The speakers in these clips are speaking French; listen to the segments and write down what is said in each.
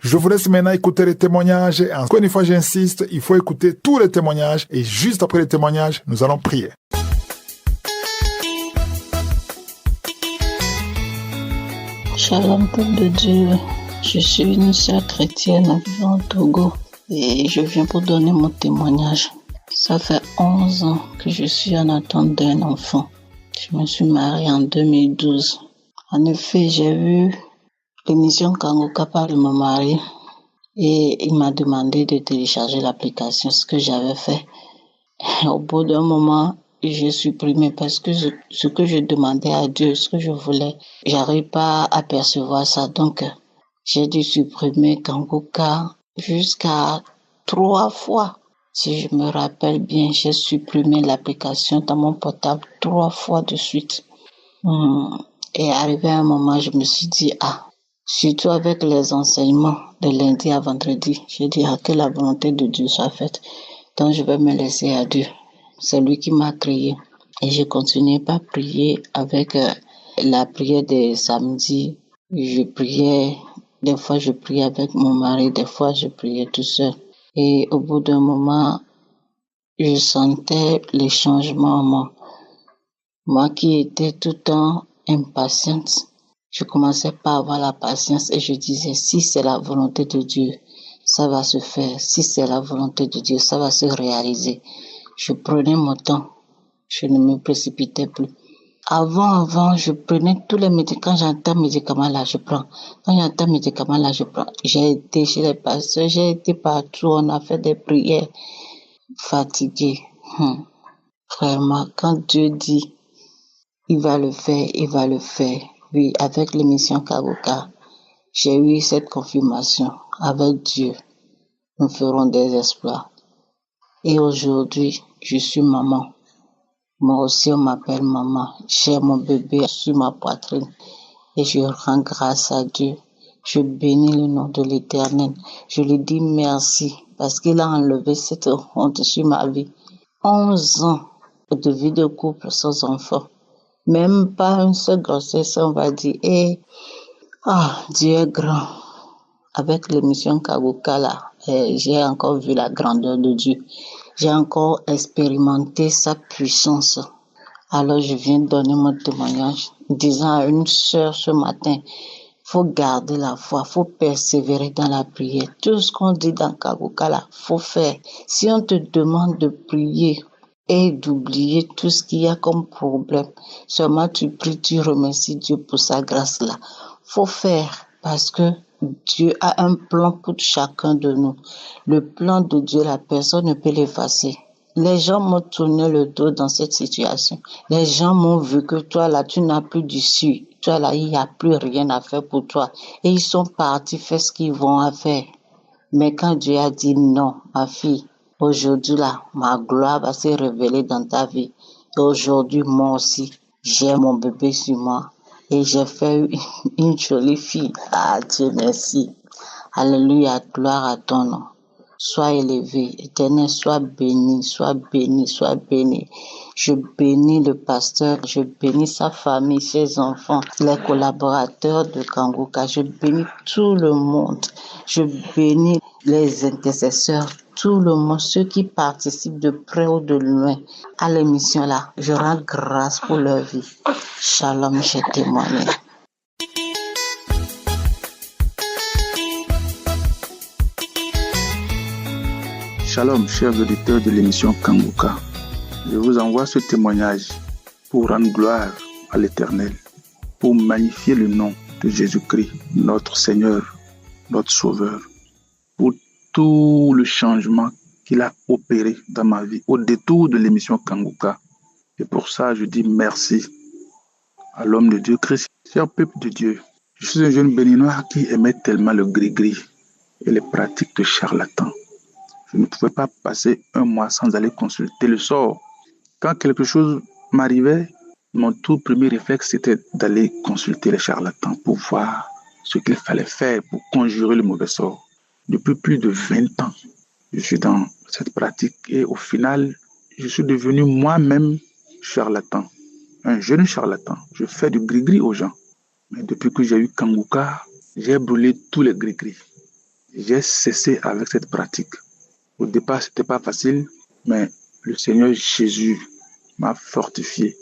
Je vous laisse maintenant écouter les témoignages. Et encore une fois, j'insiste, il faut écouter tous les témoignages. Et juste après les témoignages, nous allons prier. Shalom, peuple de Dieu. Je suis une sœur chrétienne vivant au Togo et je viens pour donner mon témoignage. Ça fait 11 ans que je suis en attente d'un enfant. Je me suis mariée en 2012. En effet, j'ai vu l'émission Kangoka par mon mari et il m'a demandé de télécharger l'application, ce que j'avais fait. Au bout d'un moment, j'ai supprimé parce que ce que je demandais à Dieu, ce que je voulais, j'arrive pas à percevoir ça. Donc, j'ai dû supprimer Kangoka jusqu'à 3 fois. Si je me rappelle bien, j'ai supprimé l'application dans mon portable 3 fois de suite. Et arrivé à un moment, je me suis dit, surtout avec les enseignements de lundi à vendredi, j'ai dit, que la volonté de Dieu soit faite. Donc, je vais me laisser à Dieu. C'est lui qui m'a créé. Et je continuais par prier avec la prière des samedis. Je priais, des fois je priais avec mon mari, des fois je priais tout seul. Et au bout d'un moment, je sentais les changements en moi. Moi qui étais tout le temps impatiente, je commençais pas à avoir la patience et je disais, si c'est la volonté de Dieu, ça va se faire. Si c'est la volonté de Dieu, ça va se réaliser. Je prenais mon temps. Je ne me précipitais plus. Avant, je prenais tous les médicaments. Quand j'entends médicaments là, je prends. Quand j'entends médicaments là, je prends. J'ai été chez les pasteurs, j'ai été partout. On a fait des prières. Fatiguée. Vraiment, quand Dieu dit, il va le faire, il va le faire. Oui, avec l'émission Kangoka, j'ai eu cette confirmation. Avec Dieu, nous ferons des exploits. Et aujourd'hui, je suis maman. Moi aussi, on m'appelle maman. J'ai mon bébé sur ma poitrine. Et je rends grâce à Dieu. Je bénis le nom de l'Éternel. Je lui dis merci parce qu'il a enlevé cette honte sur ma vie. 11 ans de vie de couple sans enfant. Même pas une seule grossesse, on va dire. Et, Dieu est grand. Avec l'émission Kangoka là, j'ai encore vu la grandeur de Dieu. J'ai encore expérimenté sa puissance. Alors je viens donner mon témoignage, disant à une sœur ce matin, faut garder la foi, faut persévérer dans la prière. Tout ce qu'on dit dans Kangoka là, faut faire. Si on te demande de prier et d'oublier tout ce qu'il y a comme problème, seulement tu pries, tu remercies Dieu pour sa grâce là. Faut faire parce que Dieu a un plan pour chacun de nous. Le plan de Dieu, la personne ne peut l'effacer. Les gens m'ont tourné le dos dans cette situation. Les gens m'ont vu que toi là, tu n'as plus d'issue. Toi là, il n'y a plus rien à faire pour toi. Et ils sont partis faire ce qu'ils vont à faire. Mais quand Dieu a dit non, ma fille, aujourd'hui là, ma gloire va se révéler dans ta vie. Et aujourd'hui, moi aussi, j'ai mon bébé sur moi. Et j'ai fait une jolie fille. Dieu merci. Alléluia, gloire à ton nom. Sois élevé, Éternel, sois béni, sois béni, sois béni. Je bénis le pasteur, je bénis sa famille, ses enfants, les collaborateurs de Kangoka. Je bénis tout le monde. Je bénis les intercesseurs, tout le monde, ceux qui participent de près ou de loin à l'émission là. Je rends grâce pour leur vie. Shalom, j'ai témoigné. Shalom, chers auditeurs de l'émission Kangoka. Je vous envoie ce témoignage pour rendre gloire à l'Éternel, pour magnifier le nom de Jésus-Christ, notre Seigneur, notre Sauveur, pour tout le changement qu'il a opéré dans ma vie au détour de l'émission Kangoka. Et pour ça, je dis merci à l'homme de Dieu, Christ, cher peuple de Dieu. Je suis un jeune béninois qui aimait tellement le gris-gris et les pratiques de charlatans. Je ne pouvais pas passer un mois sans aller consulter le sort. Quand quelque chose m'arrivait, mon tout premier réflexe, c'était d'aller consulter les charlatans pour voir ce qu'il fallait faire pour conjurer le mauvais sort. Depuis plus de 20 ans, je suis dans cette pratique et au final, je suis devenu moi-même charlatan, un jeune charlatan. Je fais du gris-gris aux gens. Mais depuis que j'ai eu Kangoka, j'ai brûlé tous les gris-gris. j'ai cessé avec cette pratique. Au départ, ce n'était pas facile, mais le Seigneur Jésus m'a fortifié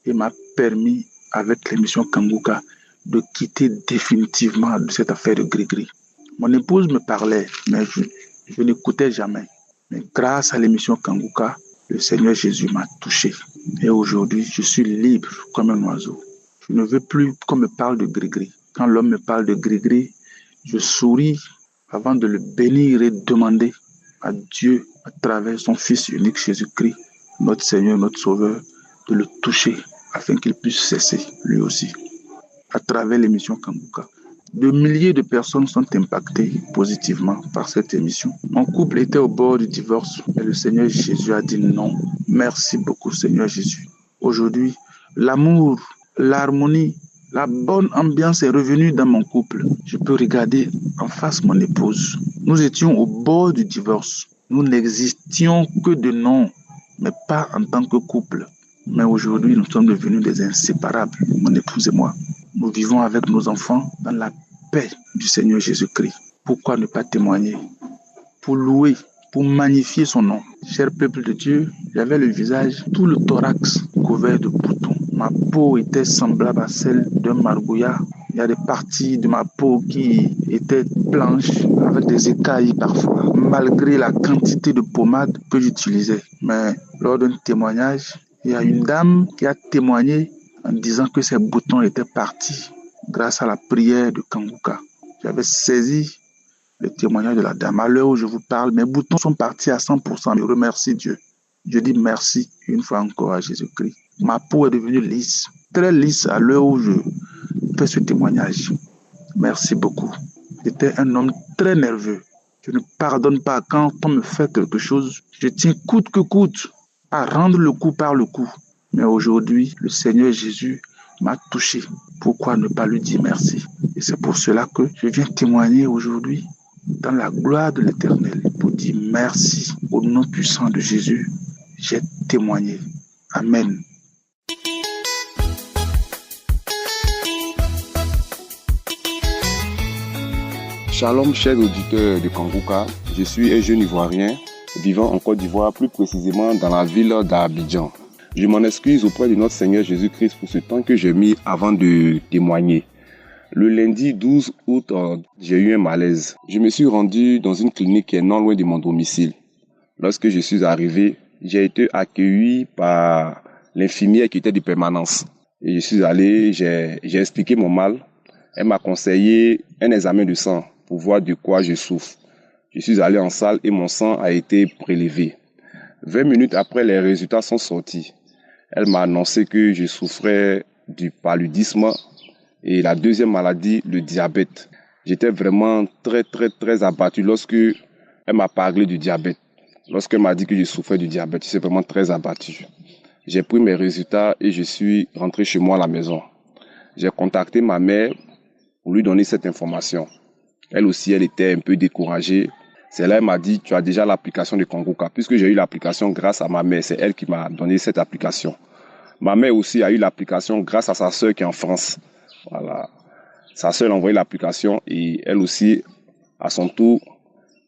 et m'a permis, avec l'émission Kanguka, de quitter définitivement de cette affaire de gris-gris. Mon épouse me parlait, mais je n'écoutais jamais. Mais grâce à l'émission Kanguka, le Seigneur Jésus m'a touché. Et aujourd'hui, je suis libre comme un oiseau. Je ne veux plus qu'on me parle de gris-gris. Quand l'homme me parle de gris-gris, je souris avant de le bénir et demander à Dieu, à travers son Fils unique Jésus-Christ, notre Seigneur, notre Sauveur, de le toucher afin qu'il puisse cesser lui aussi. À travers l'émission Kanguka, de milliers de personnes sont impactées positivement par cette émission. Mon couple était au bord du divorce et le Seigneur Jésus a dit non. Merci beaucoup, Seigneur Jésus. Aujourd'hui, l'amour, l'harmonie, la bonne ambiance est revenue dans mon couple. Je peux regarder en face mon épouse. Nous étions au bord du divorce. Nous n'existions que de nom, mais pas en tant que couple. Mais aujourd'hui, nous sommes devenus des inséparables, mon épouse et moi. Nous vivons avec nos enfants dans la paix du Seigneur Jésus-Christ. Pourquoi ne pas témoigner? Pour louer, pour magnifier son nom. Cher peuple de Dieu, j'avais le visage, tout le thorax couvert de boutons. Ma peau était semblable à celle d'un margouillard. Il y a des parties de ma peau qui étaient blanches, avec des écailles parfois, malgré la quantité de pommade que j'utilisais. Mais lors d'un témoignage, il y a une dame qui a témoigné en disant que ses boutons étaient partis grâce à la prière de Kanguka. J'avais saisi le témoignage de la dame. À l'heure où je vous parle, mes boutons sont partis à 100%. Je remercie Dieu. Je dis merci une fois encore à Jésus-Christ. Ma peau est devenue lisse, très lisse à l'heure où je fais ce témoignage. Merci beaucoup. J'étais un homme très nerveux. Je ne pardonne pas quand on me fait quelque chose. Je tiens coûte que coûte à rendre le coup par le coup. Mais aujourd'hui, le Seigneur Jésus m'a touché. Pourquoi ne pas lui dire merci? Et c'est pour cela que je viens témoigner aujourd'hui dans la gloire de l'Éternel pour dire merci au nom puissant de Jésus. J'ai témoigné. Amen. Shalom, chers auditeurs de Kanguka. Je suis un jeune Ivoirien vivant en Côte d'Ivoire, plus précisément dans la ville d'Abidjan. Je m'en excuse auprès de notre Seigneur Jésus-Christ pour ce temps que j'ai mis avant de témoigner. Le lundi 12 août, j'ai eu un malaise. Je me suis rendu dans une clinique qui est non loin de mon domicile. Lorsque je suis arrivé, j'ai été accueilli par l'infirmière qui était de permanence. Et je suis allé, j'ai expliqué mon mal. Elle m'a conseillé un examen de sang pour voir de quoi je souffre. Je suis allé en salle et mon sang a été prélevé. 20 minutes après, les résultats sont sortis. Elle m'a annoncé que je souffrais du paludisme et la deuxième maladie, le diabète. J'étais vraiment très abattu lorsque elle m'a parlé du diabète. Lorsqu'elle m'a dit que je souffrais du diabète, j'étais vraiment très abattu. J'ai pris mes résultats et je suis rentré chez moi à la maison. J'ai contacté ma mère pour lui donner cette information. Elle aussi, elle était un peu découragée. C'est là qu'elle m'a dit, tu as déjà l'application de Kanguka. Puisque j'ai eu l'application grâce à ma mère, c'est elle qui m'a donné cette application. Ma mère aussi a eu l'application grâce à sa sœur qui est en France. Voilà. Sa sœur a envoyé l'application et elle aussi, à son tour,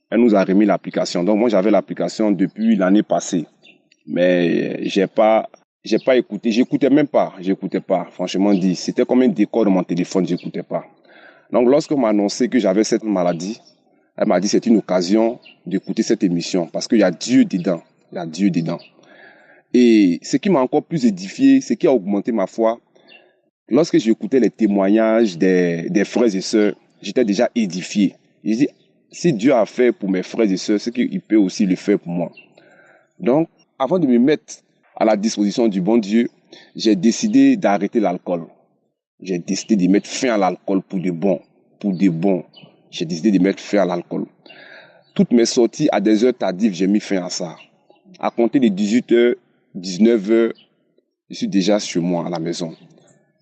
elle nous a remis l'application. Donc moi, j'avais l'application depuis l'année passée. Mais j'ai pas écouté. J'écoutais pas. Franchement dit. C'était comme un décor de mon téléphone, j'écoutais pas. Donc lorsqu'on m'a annoncé que j'avais cette maladie, elle m'a dit c'est une occasion d'écouter cette émission parce qu'il y a Dieu dedans. Il y a Dieu dedans. Et ce qui m'a encore plus édifié, ce qui a augmenté ma foi, lorsque j'écoutais les témoignages des frères et sœurs, j'étais déjà édifié. Je dis, si Dieu a fait pour mes frères et sœurs, c'est qu'il peut aussi le faire pour moi. Donc, avant de me mettre à la disposition du bon Dieu, j'ai décidé d'arrêter l'alcool. J'ai décidé de mettre fin à l'alcool pour de bon. J'ai décidé de mettre fin à l'alcool. Toutes mes sorties à des heures tardives, j'ai mis fin à ça. À compter de 18h, 19h, je suis déjà chez moi à la maison.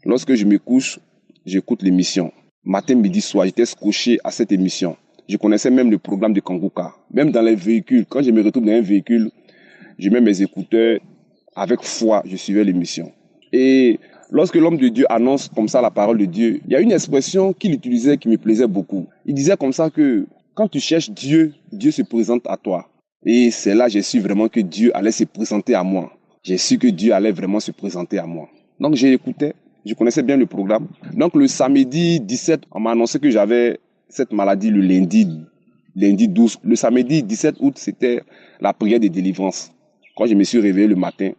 Lorsque je me couche, j'écoute l'émission. Matin, midi, soir, j'étais scotché à cette émission. Je connaissais même le programme de Kanguka. Même dans les véhicules, quand je me retrouve dans un véhicule, je mets mes écouteurs. Avec foi, je suivais l'émission. Et lorsque l'homme de Dieu annonce comme ça la parole de Dieu, il y a une expression qu'il utilisait qui me plaisait beaucoup. Il disait comme ça que Quand tu cherches Dieu, Dieu se présente à toi. Et c'est là que j'ai su vraiment que Dieu allait se présenter à moi. J'ai su que Dieu allait vraiment se présenter à moi. Donc j'ai écouté, je connaissais bien le programme. Donc le samedi 17, on m'a annoncé que j'avais cette maladie le lundi 12. Le samedi 17 août, c'était la prière de délivrance. Quand je me suis réveillé le matin,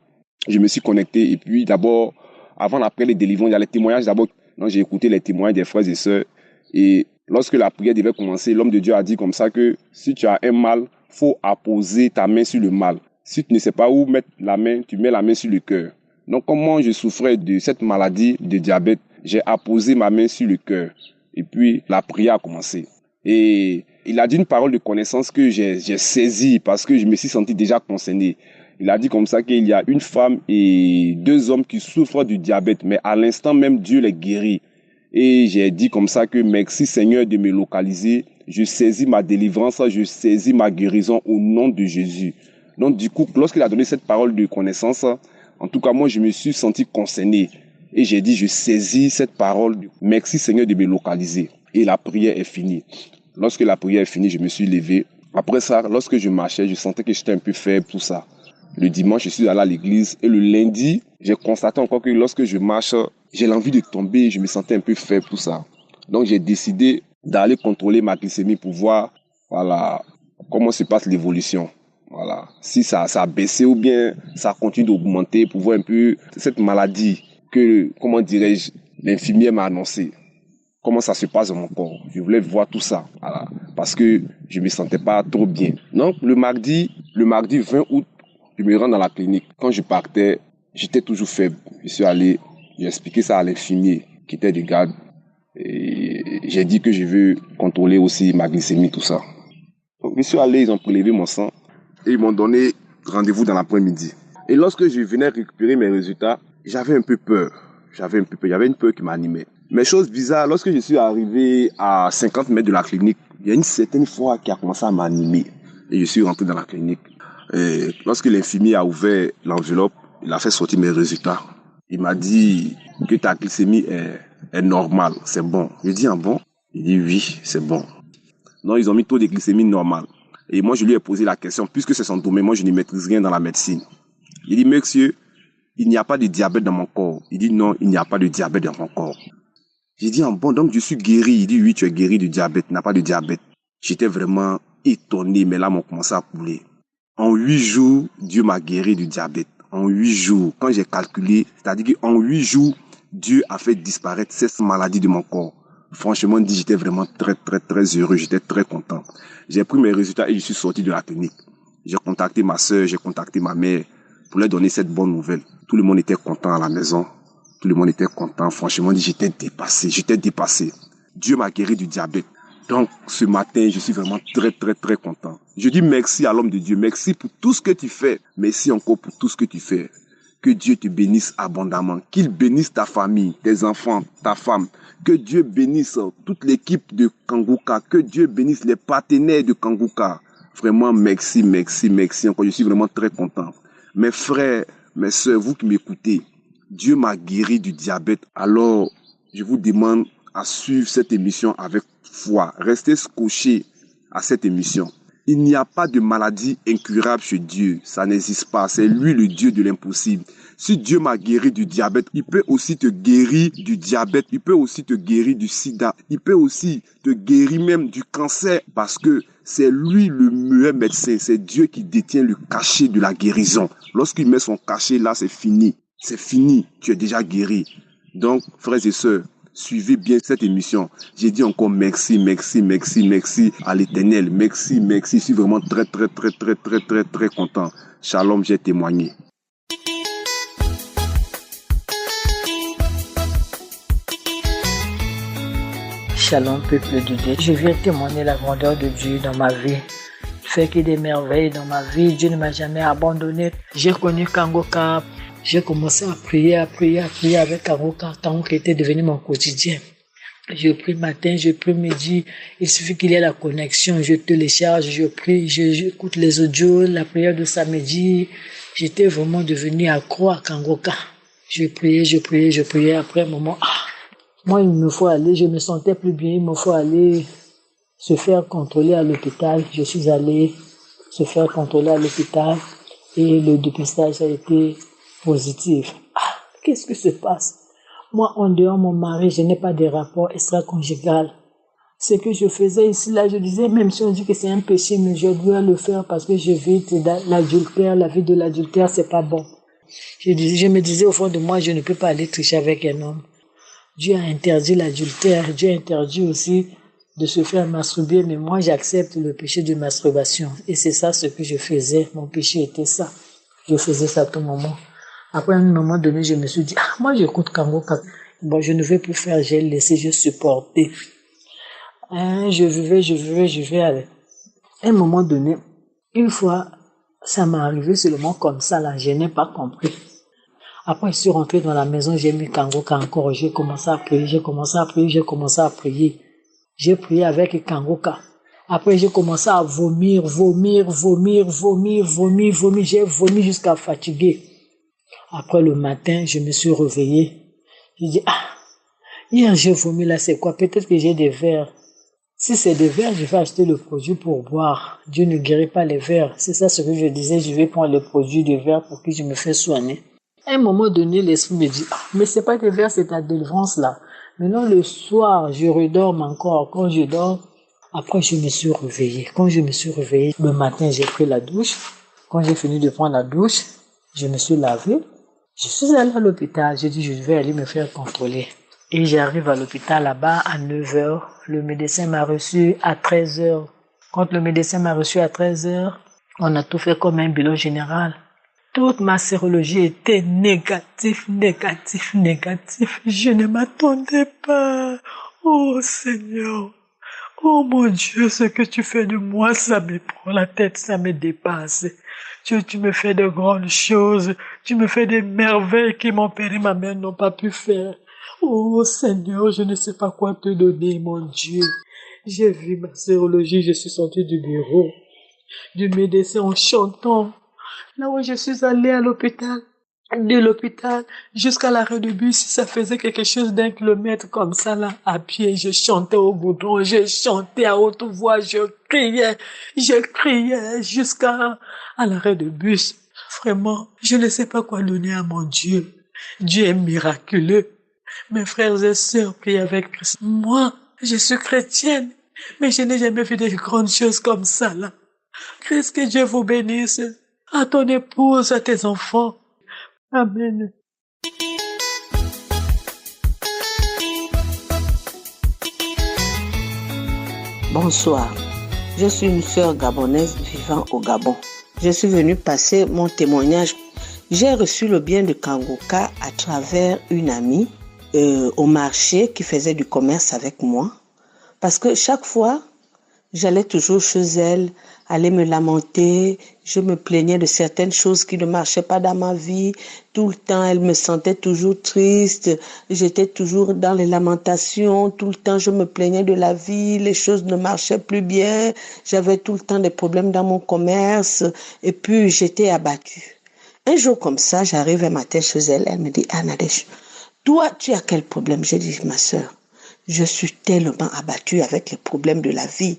je me suis connecté et puis d'abord, avant la prière de délivrance, il y a les témoignages d'abord. Donc j'ai écouté les témoignages des frères et sœurs et lorsque la prière devait commencer, l'homme de Dieu a dit comme ça que si tu as un mal, faut apposer ta main sur le mal. Si tu ne sais pas où mettre la main, tu mets la main sur le cœur. Donc, comme moi, je souffrais de cette maladie de diabète, j'ai apposé ma main sur le cœur. Et puis, la prière a commencé. Et il a dit une parole de connaissance que j'ai saisie parce que je me suis senti déjà concerné. Il a dit comme ça qu'il y a une femme et 2 hommes qui souffrent du diabète, mais à l'instant même, Dieu les guérit. Et j'ai dit comme ça que merci Seigneur de me localiser. Je saisis ma délivrance, je saisis ma guérison au nom de Jésus. Donc du coup, lorsqu'il a donné cette parole de connaissance, en tout cas moi je me suis senti concerné. Et j'ai dit je saisis cette parole. Merci Seigneur de me localiser. Et la prière est finie. Lorsque la prière est finie, je me suis levé. Après ça, lorsque je marchais, je sentais que j'étais un peu faible, tout ça. Le dimanche, je suis allé à l'église. Et le lundi, j'ai constaté encore que lorsque je marche, j'ai l'envie de tomber. Je me sentais un peu faible, tout ça. Donc j'ai décidé d'aller contrôler ma glycémie pour voir voilà, comment se passe l'évolution. Voilà. Si ça a baissé ou bien ça continue d'augmenter pour voir un peu cette maladie que, comment dirais-je, l'infirmière m'a annoncé. Comment ça se passe dans mon corps. Je voulais voir tout ça. Voilà. Parce que je me sentais pas trop bien. Donc, le mardi 20 août, je me rends dans la clinique. Quand je partais, j'étais toujours faible. Je suis allé, j'ai expliqué ça à l'infirmier qui était de garde. Et j'ai dit que je veux contrôler aussi ma glycémie, tout ça. Donc, je suis allé, ils ont prélevé mon sang et ils m'ont donné rendez-vous dans l'après-midi. Et lorsque je venais récupérer mes résultats, j'avais un peu peur. Il y avait une peur qui m'animait. Mais chose bizarre, lorsque je suis arrivé à 50 mètres de la clinique, il y a une certaine foi qui a commencé à m'animer. Et je suis rentré dans la clinique. Et lorsque l'infirmier a ouvert l'enveloppe, il a fait sortir mes résultats. Il m'a dit que ta glycémie est normale, c'est bon. J'ai dit, ah bon? Il dit, oui, c'est bon. Non, ils ont mis taux de glycémie normal. Et moi, je lui ai posé la question, puisque c'est son domaine, moi, je ne maîtrise rien dans la médecine. Il dit, monsieur, il n'y a pas de diabète dans mon corps. Il dit, non, il n'y a pas de diabète dans mon corps. J'ai dit, ah bon, donc je suis guéri. Il dit, oui, tu es guéri du diabète, tu n'as pas de diabète. J'étais vraiment étonné, mais là, m'ont commencé à couler. En 8 jours, Dieu m'a guéri du diabète. En 8 jours, quand j'ai calculé, c'est-à-dire qu'en 8 jours, Dieu a fait disparaître cette maladie de mon corps. Franchement dit, j'étais vraiment très, très, très heureux. J'étais très content. J'ai pris mes résultats et je suis sorti de la clinique. J'ai contacté ma soeur, j'ai contacté ma mère pour leur donner cette bonne nouvelle. Tout le monde était content à la maison. Tout le monde était content. Franchement, j'étais dépassé. Dieu m'a guéri du diabète. Donc, ce matin, je suis vraiment très, très, très content. Je dis merci à l'homme de Dieu. Merci pour tout ce que tu fais. Merci encore pour tout ce que tu fais. Que Dieu te bénisse abondamment. Qu'il bénisse ta famille, tes enfants, ta femme. Que Dieu bénisse toute l'équipe de Kanguka. Que Dieu bénisse les partenaires de Kanguka. Vraiment, merci, merci, merci. Encore, je suis vraiment très content. Mes frères, mes sœurs, vous qui m'écoutez, Dieu m'a guéri du diabète. Alors, je vous demande à suivre cette émission avec foi. Restez scotchés à cette émission. Il n'y a pas de maladie incurable chez Dieu. Ça n'existe pas. C'est lui le Dieu de l'impossible. Si Dieu m'a guéri du diabète, il peut aussi te guérir du diabète. Il peut aussi te guérir du sida. Il peut aussi te guérir même du cancer parce que c'est lui le meilleur médecin. C'est Dieu qui détient le cachet de la guérison. Lorsqu'il met son cachet là, c'est fini. C'est fini. Tu es déjà guéri. Donc, frères et sœurs, suivez bien cette émission. J'ai dit encore merci, merci, merci, merci à l'Éternel. Merci, merci. Je suis vraiment très, très, très, très, très, très, très content. Shalom, j'ai témoigné. Shalom, peuple de Dieu. Je viens témoigner la grandeur de Dieu dans ma vie. Fait qu'il y ait des merveilles dans ma vie. Dieu ne m'a jamais abandonné. J'ai connu Kanguka. J'ai commencé à prier avec Kanguka. Kanguka était devenu mon quotidien. Je prie matin, je prie midi. Il suffit qu'il y ait la connexion. Je télécharge, je prie, j'écoute les audios, la prière de samedi. J'étais vraiment devenu accro à Kanguka. Je priais. Après un moment, moi, il me faut aller. Je me sentais plus bien. Il me faut aller se faire contrôler à l'hôpital. Je suis allée se faire contrôler à l'hôpital et le dépistage a été positif. Ah, qu'est-ce qui se passe? Moi, en dehors de mon mari, je n'ai pas de rapport extra-conjugal. Ce que je faisais ici, là, je disais, même si on dit que c'est un péché, mais je dois le faire parce que j'évite l'adultère, la vie de l'adultère, c'est pas bon. Je me disais au fond de moi, je ne peux pas aller tricher avec un homme. Dieu a interdit l'adultère, Dieu a interdit aussi de se faire masturber, mais moi j'accepte le péché de masturbation. Et c'est ça ce que je faisais, mon péché était ça. Je faisais ça à tout moment. Après un moment donné, je me suis dit, moi j'écoute Kangoka. Bon, je ne vais plus faire, j'ai laissé, je supportais. Je vivais avec. À un moment donné, une fois, ça m'est arrivé seulement comme ça, là, je n'ai pas compris. Après, je suis rentrée dans la maison, j'ai mis Kangoka encore, j'ai commencé à prier. J'ai prié avec Kangoka. Après, j'ai commencé à vomir. J'ai vomi jusqu'à fatiguer. Après, le matin, je me suis réveillée. J'ai dit, hier j'ai vomi là, c'est quoi? Peut-être que j'ai des vers. Si c'est des vers, je vais acheter le produit pour boire. Dieu ne guérit pas les vers. C'est ça ce que je disais, je vais prendre le produit de vers pour que je me fasse soigner. À un moment donné, l'esprit me dit, mais c'est pas des vers, c'est ta délivrance là. Maintenant, le soir, je redorme encore. Quand je dors, après, je me suis réveillée. Quand je me suis réveillée, le matin, j'ai pris la douche. Quand j'ai fini de prendre la douche, je me suis lavée. Je suis allée à l'hôpital. J'ai dit, je vais aller me faire contrôler. Et j'arrive à l'hôpital là-bas à 9h. Le médecin m'a reçu à 13h. Quand le médecin m'a reçu à 13h, on a tout fait comme un bilan général. Toute ma sérologie était négative. Je ne m'attendais pas. Oh Seigneur. Oh mon Dieu, ce que tu fais de moi, ça me prend la tête, ça me dépasse. Tu me fais de grandes choses. Tu me fais des merveilles que mon père et ma mère n'ont pas pu faire. Oh Seigneur, je ne sais pas quoi te donner, mon Dieu. J'ai vu ma sérologie, je suis sortie du bureau, du médecin en chantant. Là où je suis allée à l'hôpital, de l'hôpital jusqu'à l'arrêt de bus, ça faisait quelque chose d'1 kilomètre comme ça là, à pied. Je chantais au goudron, je chantais à haute voix, je criais jusqu'à l'arrêt de bus. Vraiment, je ne sais pas quoi donner à mon Dieu. Dieu est miraculeux. Mes frères et sœurs prient avec Christ. Moi, je suis chrétienne, mais je n'ai jamais vu de grandes choses comme ça là. Christ, que Dieu vous bénisse. À ton épouse, à tes enfants. Amen. Bonsoir. Je suis une sœur gabonaise vivant au Gabon. Je suis venue passer mon témoignage. J'ai reçu le bien de Kangoka à travers une amie au marché qui faisait du commerce avec moi. Parce que chaque fois, j'allais toujours chez elle, aller me lamenter. Je me plaignais de certaines choses qui ne marchaient pas dans ma vie. Tout le temps, elle me sentait toujours triste. J'étais toujours dans les lamentations. Tout le temps, je me plaignais de la vie. Les choses ne marchaient plus bien. J'avais tout le temps des problèmes dans mon commerce. Et puis, j'étais abattue. Un jour comme ça, j'arrive un matin chez elle. Elle me dit, Nadège, toi, tu as quel problème? J'ai dit, ma sœur, je suis tellement abattue avec les problèmes de la vie.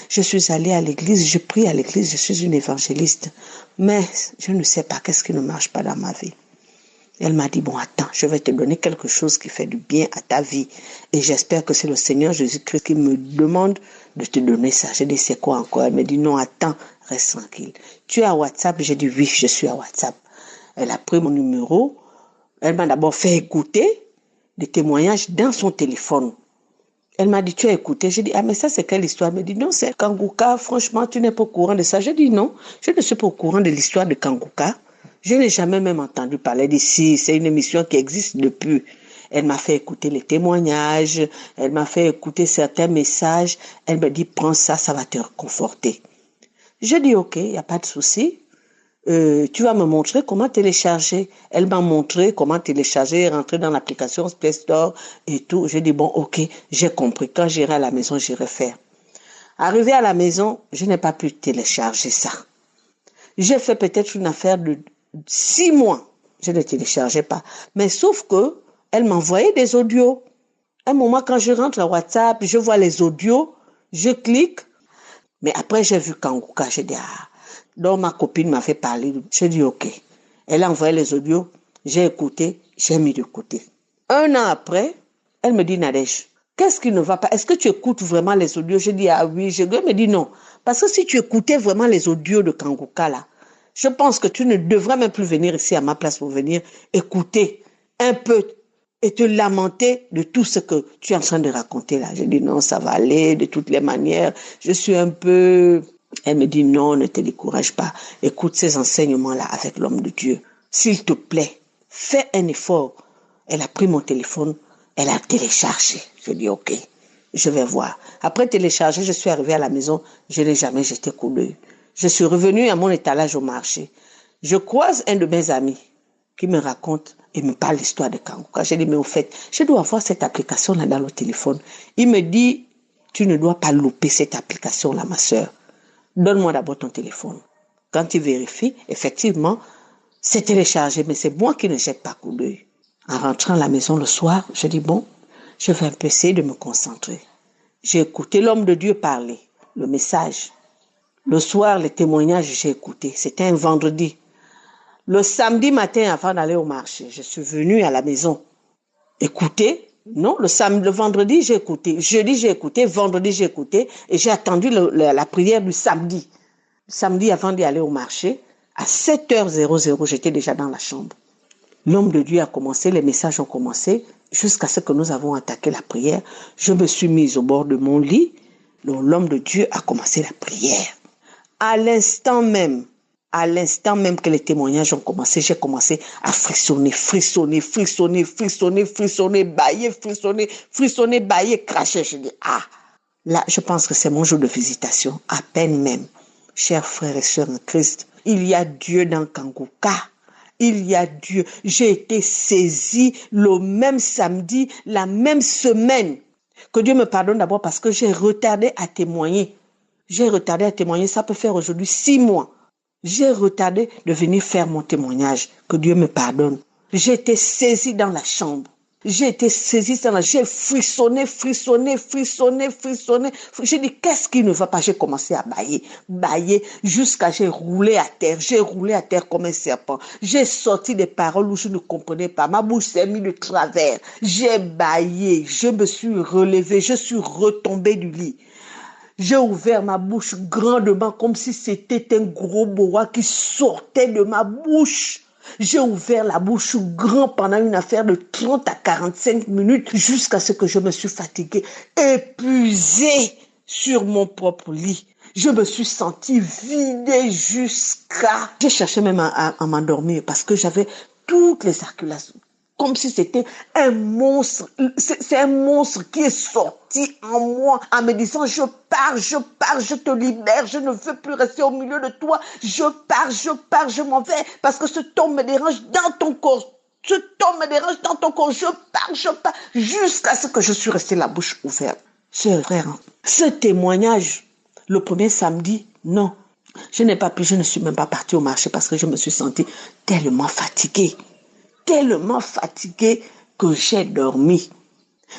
Je suis allée à l'église, je prie à l'église, je suis une évangéliste. Mais je ne sais pas qu'est-ce qui ne marche pas dans ma vie. Elle m'a dit, bon, attends, je vais te donner quelque chose qui fait du bien à ta vie. Et j'espère que c'est le Seigneur Jésus-Christ qui me demande de te donner ça. J'ai dit, c'est quoi encore? Elle me dit, non, attends, reste tranquille. Tu es à WhatsApp? J'ai dit, oui, je suis à WhatsApp. Elle a pris mon numéro. Elle m'a d'abord fait écouter des témoignages dans son téléphone. Elle m'a dit, tu as écouté? J'ai dit, mais ça c'est quelle histoire? Elle m'a dit, non, c'est Kangoka, franchement, tu n'es pas au courant de ça. J'ai dit, non, je ne suis pas au courant de l'histoire de Kangoka. Je n'ai jamais même entendu parler d'ici. C'est une émission qui existe depuis. Elle m'a fait écouter les témoignages, elle m'a fait écouter certains messages. Elle m'a dit, prends ça, ça va te réconforter. J'ai dit, ok, il n'y a pas de souci. Tu vas me montrer comment télécharger. Elle m'a montré comment télécharger, rentrer dans l'application Play Store et tout. J'ai dit, bon, ok, j'ai compris. Quand j'irai à la maison, j'irai faire. Arrivé à la maison, je n'ai pas pu télécharger ça. J'ai fait peut-être une affaire de 6 mois. Je ne téléchargeais pas. Mais sauf que elle m'envoyait des audios. À un moment, quand je rentre à WhatsApp, je vois les audios. Je clique, mais après j'ai vu Kanguka, j'ai dit ah. Donc ma copine m'a fait parler, j'ai dit ok. Elle a envoyé les audios, j'ai écouté, j'ai mis de côté. 1 an après, elle me dit Nadège, qu'est-ce qui ne va pas? Est-ce que tu écoutes vraiment les audios? Je dis ah oui, elle me dit non. Parce que si tu écoutais vraiment les audios de Kanguka là, je pense que tu ne devrais même plus venir ici à ma place pour venir écouter un peu et te lamenter de tout ce que tu es en train de raconter là. Je dis non, ça va aller de toutes les manières. Je suis un peu... Elle me dit non, ne te décourage pas. Écoute ces enseignements-là avec l'homme de Dieu. S'il te plaît, fais un effort. Elle a pris mon téléphone, elle a téléchargé. Je dis ok, je vais voir. Après télécharger, je suis arrivée à la maison, je n'ai jamais jeté coup d'œil. Je suis revenue à mon étalage au marché. Je croise un de mes amis qui me raconte et me parle l'histoire de Kanguka. Je dis mais au fait, je dois avoir cette application-là dans le téléphone. Il me dit, tu ne dois pas louper cette application-là, ma sœur. Donne-moi d'abord ton téléphone. Quand il vérifie, effectivement, c'est téléchargé, mais c'est moi qui ne jette pas coup d'œil. En rentrant à la maison le soir, je dis bon, je vais un peu essayer de me concentrer. J'ai écouté l'homme de Dieu parler, le message. Le soir, les témoignages, j'ai écouté. C'était un vendredi. Le samedi matin, avant d'aller au marché, je suis venue à la maison écouter. Non, le vendredi, j'ai écouté. Jeudi, j'ai écouté. Vendredi, j'ai écouté. Et j'ai attendu la prière du samedi. Samedi, avant d'y aller au marché, à 7h00, j'étais déjà dans la chambre. L'homme de Dieu a commencé, les messages ont commencé, jusqu'à ce que nous avons attaqué la prière. Je me suis mise au bord de mon lit. Donc, l'homme de Dieu a commencé la prière. À l'instant même que les témoignages ont commencé, j'ai commencé à frissonner, bailler, bailler, cracher. Je dis, ah, là, je pense que c'est mon jour de visitation, à peine même. Chers frères et sœurs en Christ, il y a Dieu dans Kanguka. Il y a Dieu. J'ai été saisie le même samedi, la même semaine. Que Dieu me pardonne d'abord parce que j'ai retardé à témoigner. Ça peut faire aujourd'hui 6 mois. J'ai retardé de venir faire mon témoignage. Que Dieu me pardonne. J'ai été saisie dans la chambre. J'ai frissonné. J'ai dit, qu'est-ce qui ne va pas? J'ai commencé à bailler, jusqu'à j'ai roulé à terre comme un serpent. J'ai sorti des paroles où je ne comprenais pas. Ma bouche s'est mise de travers. J'ai baillé, je me suis relevée, je suis retombée du lit. J'ai ouvert ma bouche grandement comme si c'était un gros boa qui sortait de ma bouche. J'ai ouvert la bouche grand pendant une affaire de 30 à 45 minutes jusqu'à ce que je me suis fatiguée, épuisée sur mon propre lit. Je me suis sentie vidée jusqu'à... J'ai cherché même à m'endormir parce que j'avais toutes les circulations. Comme si c'était un monstre. C'est un monstre qui est sorti en moi en me disant je pars, je te libère, je ne veux plus rester au milieu de toi. Je pars, je m'en vais parce que ce ton me dérange dans ton corps. Je pars, jusqu'à ce que je suis restée la bouche ouverte. Chers frères, ce témoignage, le premier samedi, non. Je n'ai pas pu, je ne suis même pas partie au marché parce que je me suis sentie tellement fatiguée que j'ai dormi.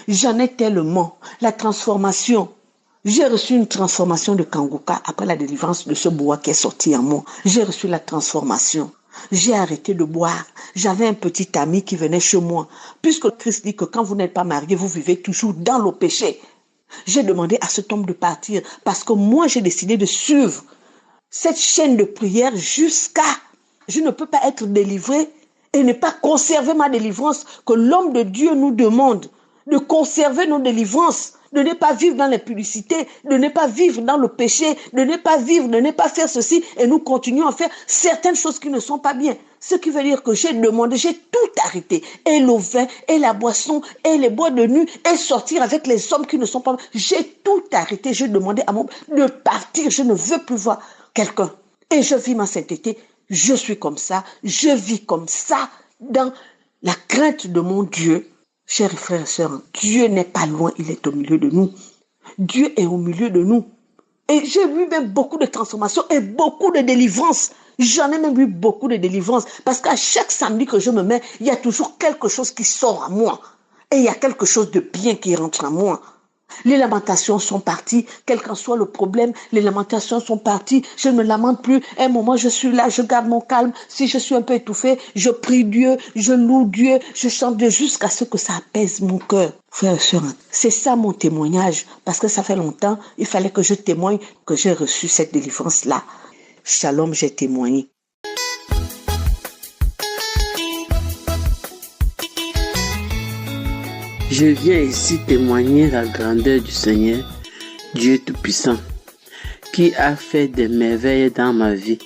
J'en ai tellement. La transformation. J'ai reçu une transformation de Kanguka après la délivrance de ce bois qui est sorti en moi. J'ai reçu la transformation. J'ai arrêté de boire. J'avais un petit ami qui venait chez moi. Puisque Christ dit que quand vous n'êtes pas marié, vous vivez toujours dans le péché. J'ai demandé à cet homme de partir parce que moi, j'ai décidé de suivre cette chaîne de prière jusqu'à... Je ne peux pas être délivré et ne pas conserver ma délivrance, que l'homme de Dieu nous demande de conserver nos délivrances, de ne pas vivre dans l'impudicité, de ne pas vivre dans le péché, de ne pas faire ceci, et nous continuons à faire certaines choses qui ne sont pas bien. Ce qui veut dire que j'ai demandé, j'ai tout arrêté, et le vin, et la boisson, et les boîtes de nuit, et sortir avec les hommes qui ne sont pas... J'ai tout arrêté, j'ai demandé à mon de partir, je ne veux plus voir quelqu'un. Et je vis ma sainteté. Je suis comme ça, je vis comme ça, dans la crainte de mon Dieu. Chers frères et sœurs, Dieu n'est pas loin, il est au milieu de nous. Dieu est au milieu de nous. Et j'ai vu même beaucoup de transformations et beaucoup de délivrances. J'en ai même eu beaucoup de délivrances. Parce qu'à chaque samedi que je me mets, il y a toujours quelque chose qui sort à moi. Et il y a quelque chose de bien qui rentre à moi. Les lamentations sont parties, quel qu'en soit le problème, les lamentations sont parties, je ne me lamente plus. À un moment, je suis là, je garde mon calme. Si je suis un peu étouffée, je prie Dieu, je loue Dieu, je chante Dieu jusqu'à ce que ça apaise mon cœur. Frère et sœur, c'est ça mon témoignage, parce que ça fait longtemps, il fallait que je témoigne que j'ai reçu cette délivrance-là. Shalom, j'ai témoigné. Je viens ici témoigner la grandeur du Seigneur, Dieu Tout-Puissant, qui a fait des merveilles dans ma vie.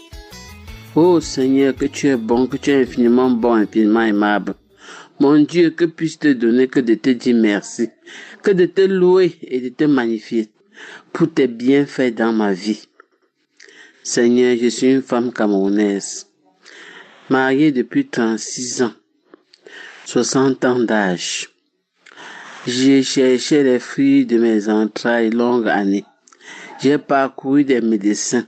Oh Seigneur, que tu es bon, que tu es infiniment bon, infiniment aimable. Mon Dieu, que puis-je te donner que de te dire merci, que de te louer et de te magnifier pour tes bienfaits dans ma vie. Seigneur, je suis une femme camerounaise, mariée depuis 36 ans, 60 ans d'âge. J'ai cherché les fruits de mes entrailles longues années. J'ai parcouru des médecins,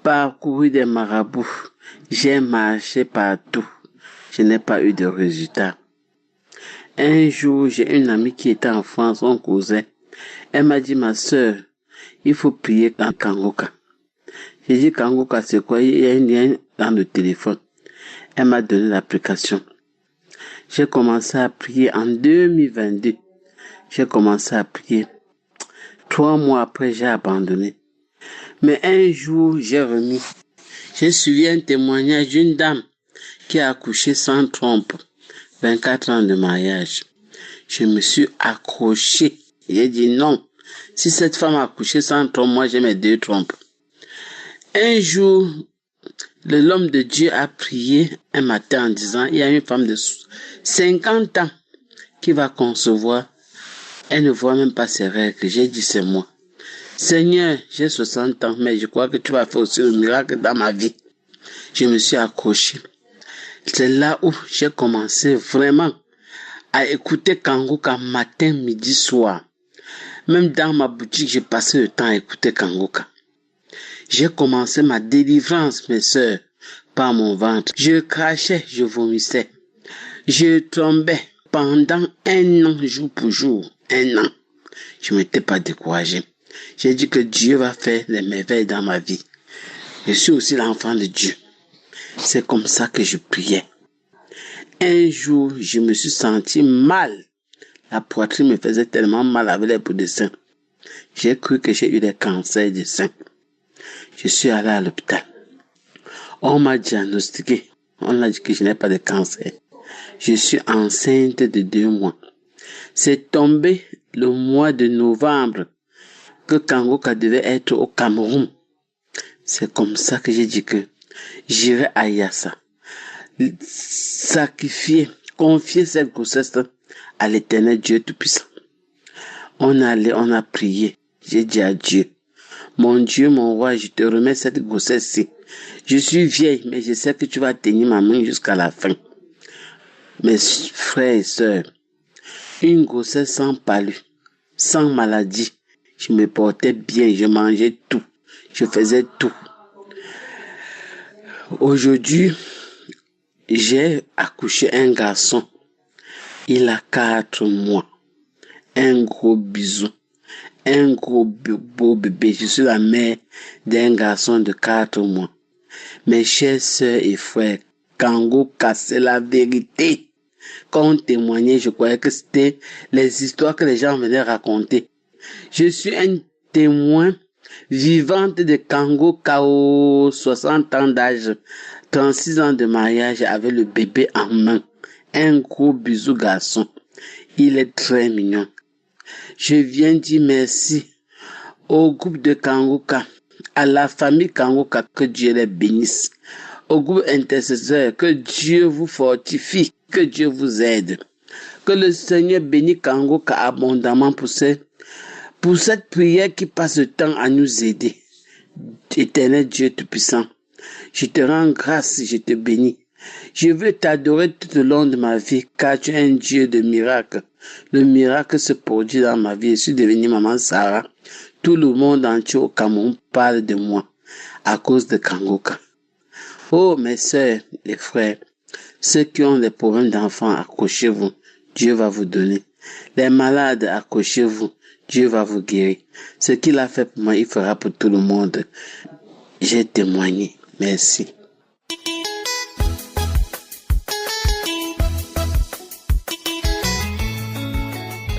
parcouru des marabouts. J'ai marché partout. Je n'ai pas eu de résultat. Un jour, j'ai une amie qui était en France, on causait. Elle m'a dit, ma sœur, il faut prier dans Kangoka. J'ai dit, Kangoka, c'est quoi? Il y a un lien dans le téléphone. Elle m'a donné l'application. J'ai commencé à prier en 2022. J'ai commencé à prier. 3 mois après, j'ai abandonné. Mais un jour, j'ai remis. J'ai suivi un témoignage d'une dame qui a accouché sans trompe. 24 ans de mariage. Je me suis accroché. J'ai dit non. Si cette femme a accouché sans trompe, moi j'ai mes 2 trompes. Un jour, l'homme de Dieu a prié un matin en disant, il y a une femme de 50 ans qui va concevoir. Elle ne voit même pas ses règles. J'ai dit, c'est moi. Seigneur, j'ai 60 ans, mais je crois que tu vas faire aussi un miracle dans ma vie. Je me suis accroché. C'est là où j'ai commencé vraiment à écouter Kangoka matin, midi, soir. Même dans ma boutique, j'ai passé le temps à écouter Kangoka. J'ai commencé ma délivrance, mes sœurs, par mon ventre. Je crachais, je vomissais. Je tombais pendant 1 an, jour pour jour. 1 an. Je ne m'étais pas découragé. J'ai dit que Dieu va faire les merveilles dans ma vie. Je suis aussi l'enfant de Dieu. C'est comme ça que je priais. Un jour, je me suis senti mal. La poitrine me faisait tellement mal avec les bouts de sein. J'ai cru que j'ai eu des cancers du sein. Je suis allé à l'hôpital. On m'a diagnostiqué. On a dit que je n'ai pas de cancer. Je suis enceinte de 2 mois. C'est tombé le mois de novembre que Kangoka devait être au Cameroun. C'est comme ça que j'ai dit que j'irai à Yassa. Sacrifier, confier cette grossesse à l'Éternel Dieu Tout-Puissant. On a prié. J'ai dit à Dieu, mon Dieu, mon roi, je te remets cette grossesse-ci. Je suis vieille, mais je sais que tu vas tenir ma main jusqu'à la fin. Mes frères et sœurs, une grossesse sans palu, sans maladie. Je me portais bien, je mangeais tout, je faisais tout. Aujourd'hui, j'ai accouché un garçon. Il a 4 mois. Un gros bisou. Un gros beau bébé. Je suis la mère d'un garçon de 4 mois. Mes chers sœurs et frères, Kangoka, c'est la vérité. Quand on témoignait, je croyais que c'était les histoires que les gens venaient raconter. Je suis un témoin vivante de Kangoka aux 60 ans d'âge, 36 ans de mariage avec le bébé en main. Un gros bisou garçon. Il est très mignon. Je viens dire merci au groupe de Kangoka, à la famille Kangoka, que Dieu les bénisse. Au groupe intercesseur, que Dieu vous fortifie, que Dieu vous aide. Que le Seigneur bénisse Kangoka abondamment pour cette prière qui passe le temps à nous aider. Éternel Dieu Tout-Puissant, je te rends grâce, je te bénis. Je veux t'adorer tout au long de ma vie, car tu es un Dieu de miracles. Le miracle se produit dans ma vie. Je suis devenue maman Sarah. Tout le monde entier au Cameroun parle de moi à cause de Kangoka. Oh, mes sœurs et frères, ceux qui ont des problèmes d'enfants, accrochez-vous. Dieu va vous donner. Les malades, accrochez-vous. Dieu va vous guérir. Ce qu'il a fait pour moi, il fera pour tout le monde. J'ai témoigné. Merci.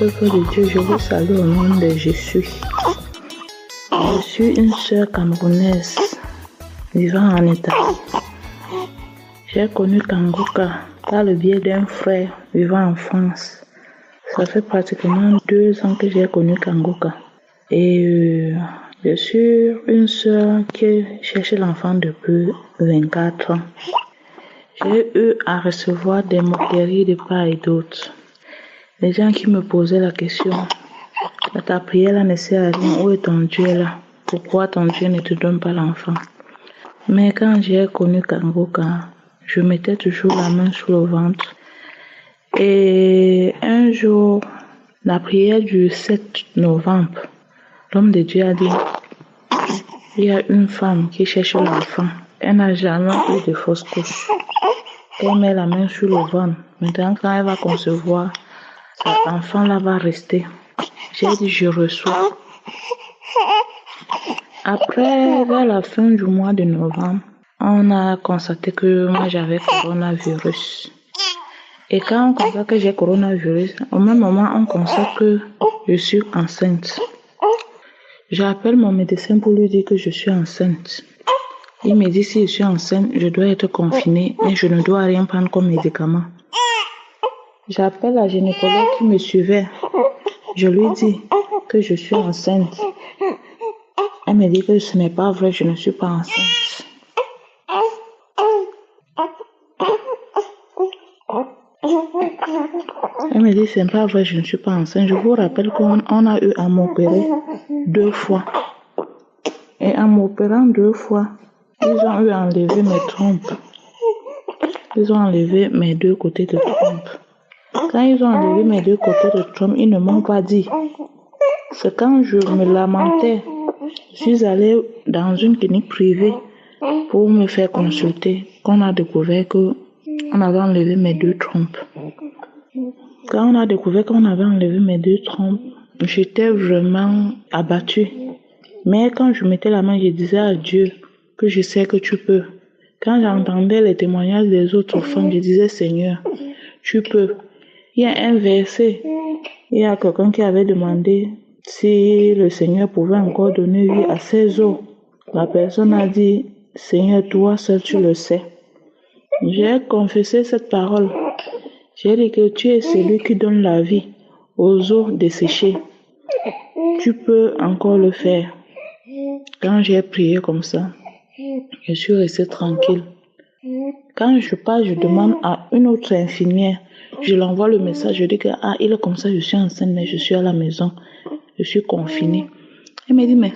Peuple de Dieu, je vous salue au nom de Jésus. Je suis une sœur camerounaise vivant en Italie. J'ai connu Kanguka par le biais d'un frère vivant en France. Ça fait pratiquement 2 ans que j'ai connu Kanguka. Et je suis une sœur qui cherche l'enfant depuis 24 ans. J'ai eu à recevoir des moqueries de part et d'autre. Les gens qui me posaient la question, ta prière là ne sert à rien, où est ton Dieu là? Pourquoi ton Dieu ne te donne pas l'enfant? Mais quand j'ai connu Kanguka, je mettais toujours la main sur le ventre. Et un jour, la prière du 7 novembre, l'homme de Dieu a dit, il y a une femme qui cherche l'enfant. Elle n'a jamais eu de fausse couche. Elle met la main sur le ventre. Maintenant, quand elle va concevoir, cet enfant-là va rester. J'ai dit, je reçois. Après, vers la fin du mois de novembre, on a constaté que moi j'avais coronavirus. Et quand on constate que j'ai coronavirus, au même moment, on constate que je suis enceinte. J'appelle mon médecin pour lui dire que je suis enceinte. Il me dit si je suis enceinte, je dois être confinée, mais je ne dois rien prendre comme médicament. J'appelle la gynécologue qui me suivait. Je lui dis que je suis enceinte. Elle me dit que ce n'est pas vrai, je ne suis pas enceinte. Elle me dit c'est pas vrai, je ne suis pas enceinte. Je vous rappelle qu'on a eu à m'opérer 2 fois. Et en m'opérant 2 fois, ils ont eu à enlever mes trompes. Ils ont enlevé mes 2 côtés de trompe. Quand ils ont enlevé mes 2 côtés de trompe, ils ne m'ont pas dit. C'est quand je me lamentais, je suis allée dans une clinique privée pour me faire consulter, qu'on a découvert qu'on avait enlevé mes 2 trompes. Quand on a découvert qu'on avait enlevé mes 2 trompes, j'étais vraiment abattue. Mais quand je mettais la main, je disais à Dieu que je sais que tu peux. Quand j'entendais les témoignages des autres femmes, je disais Seigneur, tu peux. Il y a un verset, il y a quelqu'un qui avait demandé si le Seigneur pouvait encore donner vie à ses os. La personne a dit, Seigneur, toi seul tu le sais. J'ai confessé cette parole. J'ai dit que tu es celui qui donne la vie aux os desséchés. Tu peux encore le faire. Quand j'ai prié comme ça, je suis restée tranquille. Quand je pars, je demande à une autre infirmière, je l'envoie le message, je dis que il est comme ça, je suis enceinte, mais je suis à la maison, je suis confinée. Elle me dit, mais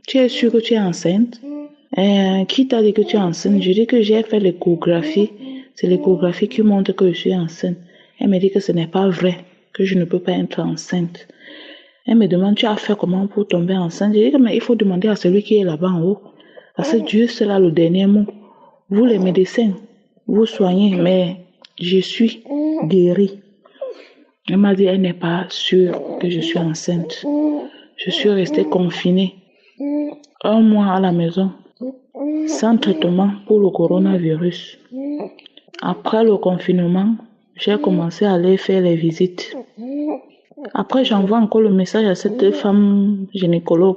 tu es sûre que tu es enceinte? Qui t'a dit que tu es enceinte? Je dis que j'ai fait l'échographie, c'est l'échographie qui montre que je suis enceinte. Elle me dit que ce n'est pas vrai, que je ne peux pas être enceinte. Elle me demande, tu as fait comment pour tomber enceinte? Je dis que mais il faut demander à celui qui est là-bas en haut, parce que Dieu c'est là le dernier mot. Vous les médecins, vous soignez, mais je suis guérie. Elle m'a dit, elle n'est pas sûre que je suis enceinte. Je suis restée confinée 1 mois à la maison, sans traitement pour le coronavirus. Après le confinement, j'ai commencé à aller faire les visites. Après, j'envoie encore le message à cette femme gynécologue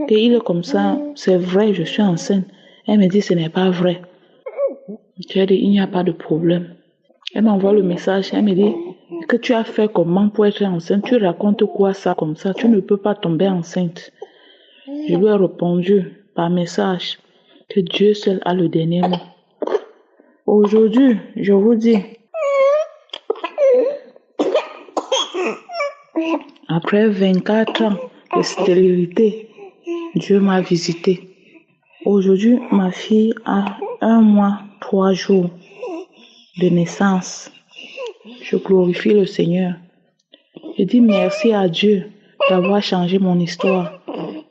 qu'il est comme ça, c'est vrai, je suis enceinte. Elle me dit, ce n'est pas vrai. J'ai dit, il n'y a pas de problème. Elle m'envoie le message, elle me dit, que tu as fait comment pour être enceinte? Tu racontes quoi ça comme ça? Tu ne peux pas tomber enceinte. Je lui ai répondu par message que Dieu seul a le dernier mot. Aujourd'hui, je vous dis, après 24 ans de stérilité, Dieu m'a visité. Aujourd'hui, ma fille a 1 mois, 3 jours de naissance. Je glorifie le Seigneur. Je dis merci à Dieu d'avoir changé mon histoire,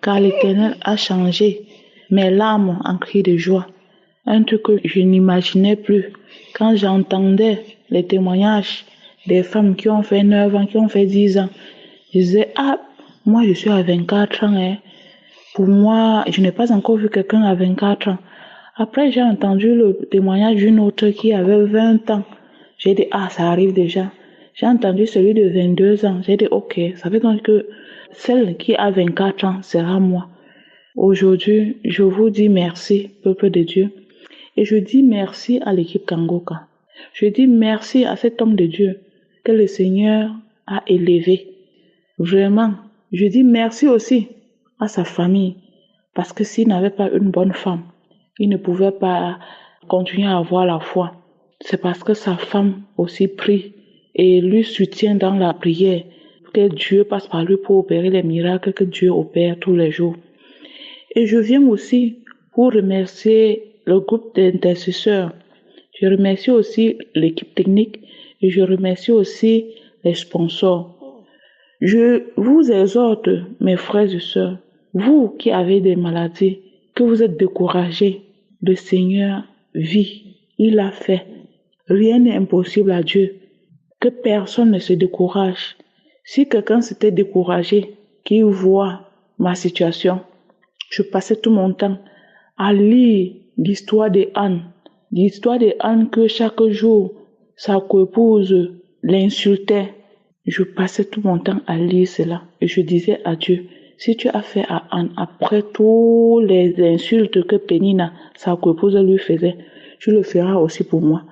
car l'Éternel a changé mes larmes en cris de joie. Un truc que je n'imaginais plus. Quand j'entendais les témoignages des femmes qui ont fait 9 ans, qui ont fait 10 ans, je disais, Moi, je suis à 24 ans. Hein. Pour moi, je n'ai pas encore vu quelqu'un à 24 ans. Après, j'ai entendu le témoignage d'une autre qui avait 20 ans. J'ai dit, ah, ça arrive déjà. J'ai entendu celui de 22 ans. J'ai dit, ok, ça veut donc que celle qui a 24 ans sera moi. Aujourd'hui, je vous dis merci, peuple de Dieu. Et je dis merci à l'équipe Kangoka. Je dis merci à cet homme de Dieu que le Seigneur a élevé. Vraiment, je dis merci aussi à sa famille. Parce que s'il n'avait pas une bonne femme, il ne pouvait pas continuer à avoir la foi. C'est parce que sa femme aussi prie et lui soutient dans la prière. Que Dieu passe par lui pour opérer les miracles que Dieu opère tous les jours. Et je viens aussi pour remercier le groupe d'intercesseurs. Je remercie aussi l'équipe technique et je remercie aussi les sponsors. Je vous exhorte, mes frères et sœurs, vous qui avez des maladies, que vous êtes découragés, le Seigneur vit, il a fait. Rien n'est impossible à Dieu. Que personne ne se décourage. Si quelqu'un s'était découragé, qu'il voit ma situation, je passais tout mon temps à lire l'histoire de Anne. L'histoire de Anne que chaque jour, sa coépouse l'insultait. Je passais tout mon temps à lire cela. Et je disais à Dieu, si tu as fait à Anne, après tous les insultes que Pénina, sa coépouse, lui faisait, tu le feras aussi pour moi.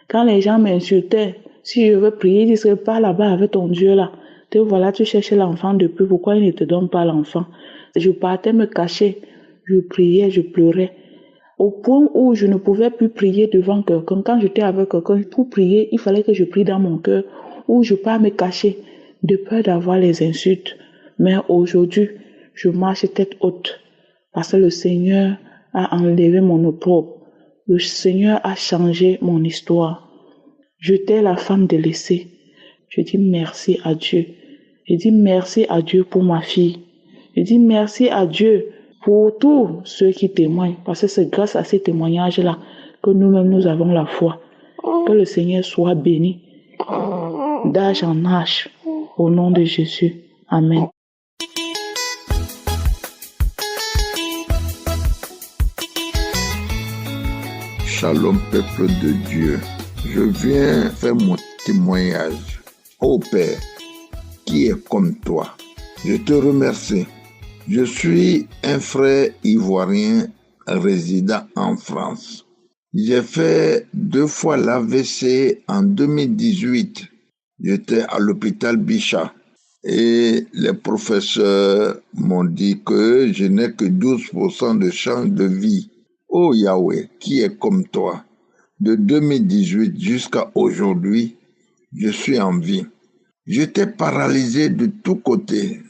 Quand les gens m'insultaient, si je veux prier, ils disaient, pas là-bas avec ton Dieu là. Te voilà, tu cherches l'enfant depuis, pourquoi il ne te donne pas l'enfant? Je partais me cacher, je priais, je pleurais. Au point où je ne pouvais plus prier devant quelqu'un. Quand j'étais avec quelqu'un, pour prier, il fallait que je prie dans mon cœur, où je pars me cacher, de peur d'avoir les insultes. Mais aujourd'hui, je marche tête haute, parce que le Seigneur a enlevé mon opprobre. Le Seigneur a changé mon histoire. J'étais la femme délaissée. Je dis merci à Dieu. Je dis merci à Dieu pour ma fille. Je dis merci à Dieu pour tous ceux qui témoignent. Parce que c'est grâce à ces témoignages-là que nous-mêmes nous avons la foi. Que le Seigneur soit béni d'âge en âge. Au nom de Jésus. Amen. Shalom, peuple de Dieu. Je viens faire mon témoignage. Ô Père, qui est comme toi, je te remercie. Je suis un frère ivoirien résidant en France. J'ai fait 2 fois l'AVC en 2018. J'étais à l'hôpital Bichat. Et les professeurs m'ont dit que je n'ai que 12% de chance de vie. Oh Yahweh, qui est comme toi? De 2018 jusqu'à aujourd'hui, je suis en vie. J'étais paralysé de tous côtés.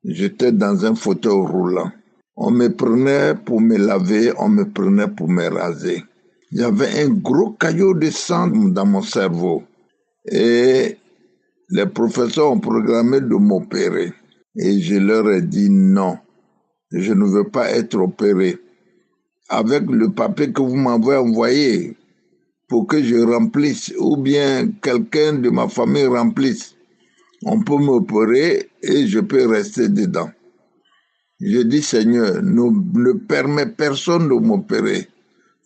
J'étais dans un fauteuil roulant. On me prenait pour me laver, on me prenait pour me raser. Il y avait un gros caillot de sang dans mon cerveau. Et les professeurs ont programmé de m'opérer. Et je leur ai dit non, je ne veux pas être opéré. Avec le papier que vous m'avez envoyé pour que je remplisse, ou bien quelqu'un de ma famille remplisse, on peut m'opérer et je peux rester dedans. Je dis, Seigneur, ne permets personne de m'opérer,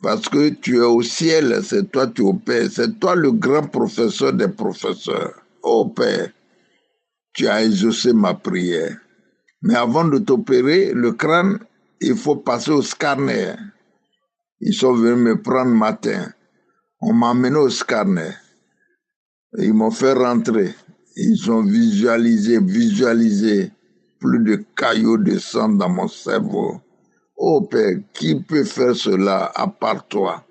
parce que tu es au ciel, c'est toi qui opères, c'est toi le grand professeur des professeurs. Oh Père, tu as exaucé ma prière. Mais avant de t'opérer, le crâne, il faut passer au scanner. Ils sont venus me prendre matin. On m'a amené au scanner. Ils m'ont fait rentrer. Ils ont visualisé plus de caillots de sang dans mon cerveau. Oh Père, qui peut faire cela à part toi?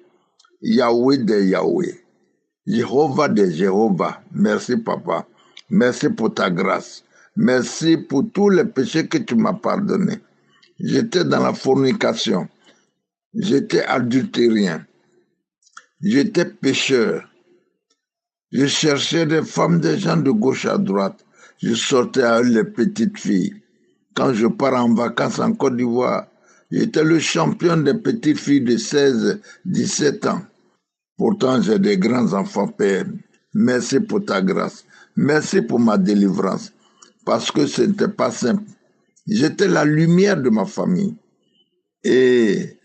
Yahweh de Yahweh. Jéhovah de Jéhovah. Merci Papa. Merci pour ta grâce. Merci pour tous les péchés que tu m'as pardonnés. J'étais dans la fornication. J'étais adultérien. J'étais pécheur. Je cherchais des femmes, des gens de gauche à droite. Je sortais avec les petites filles. Quand je pars en vacances en Côte d'Ivoire, j'étais le champion des petites filles de 16, 17 ans. Pourtant, j'ai des grands enfants, Père. Merci pour ta grâce. Merci pour ma délivrance. parce que ce n'était pas simple. J'étais la lumière de ma famille. Et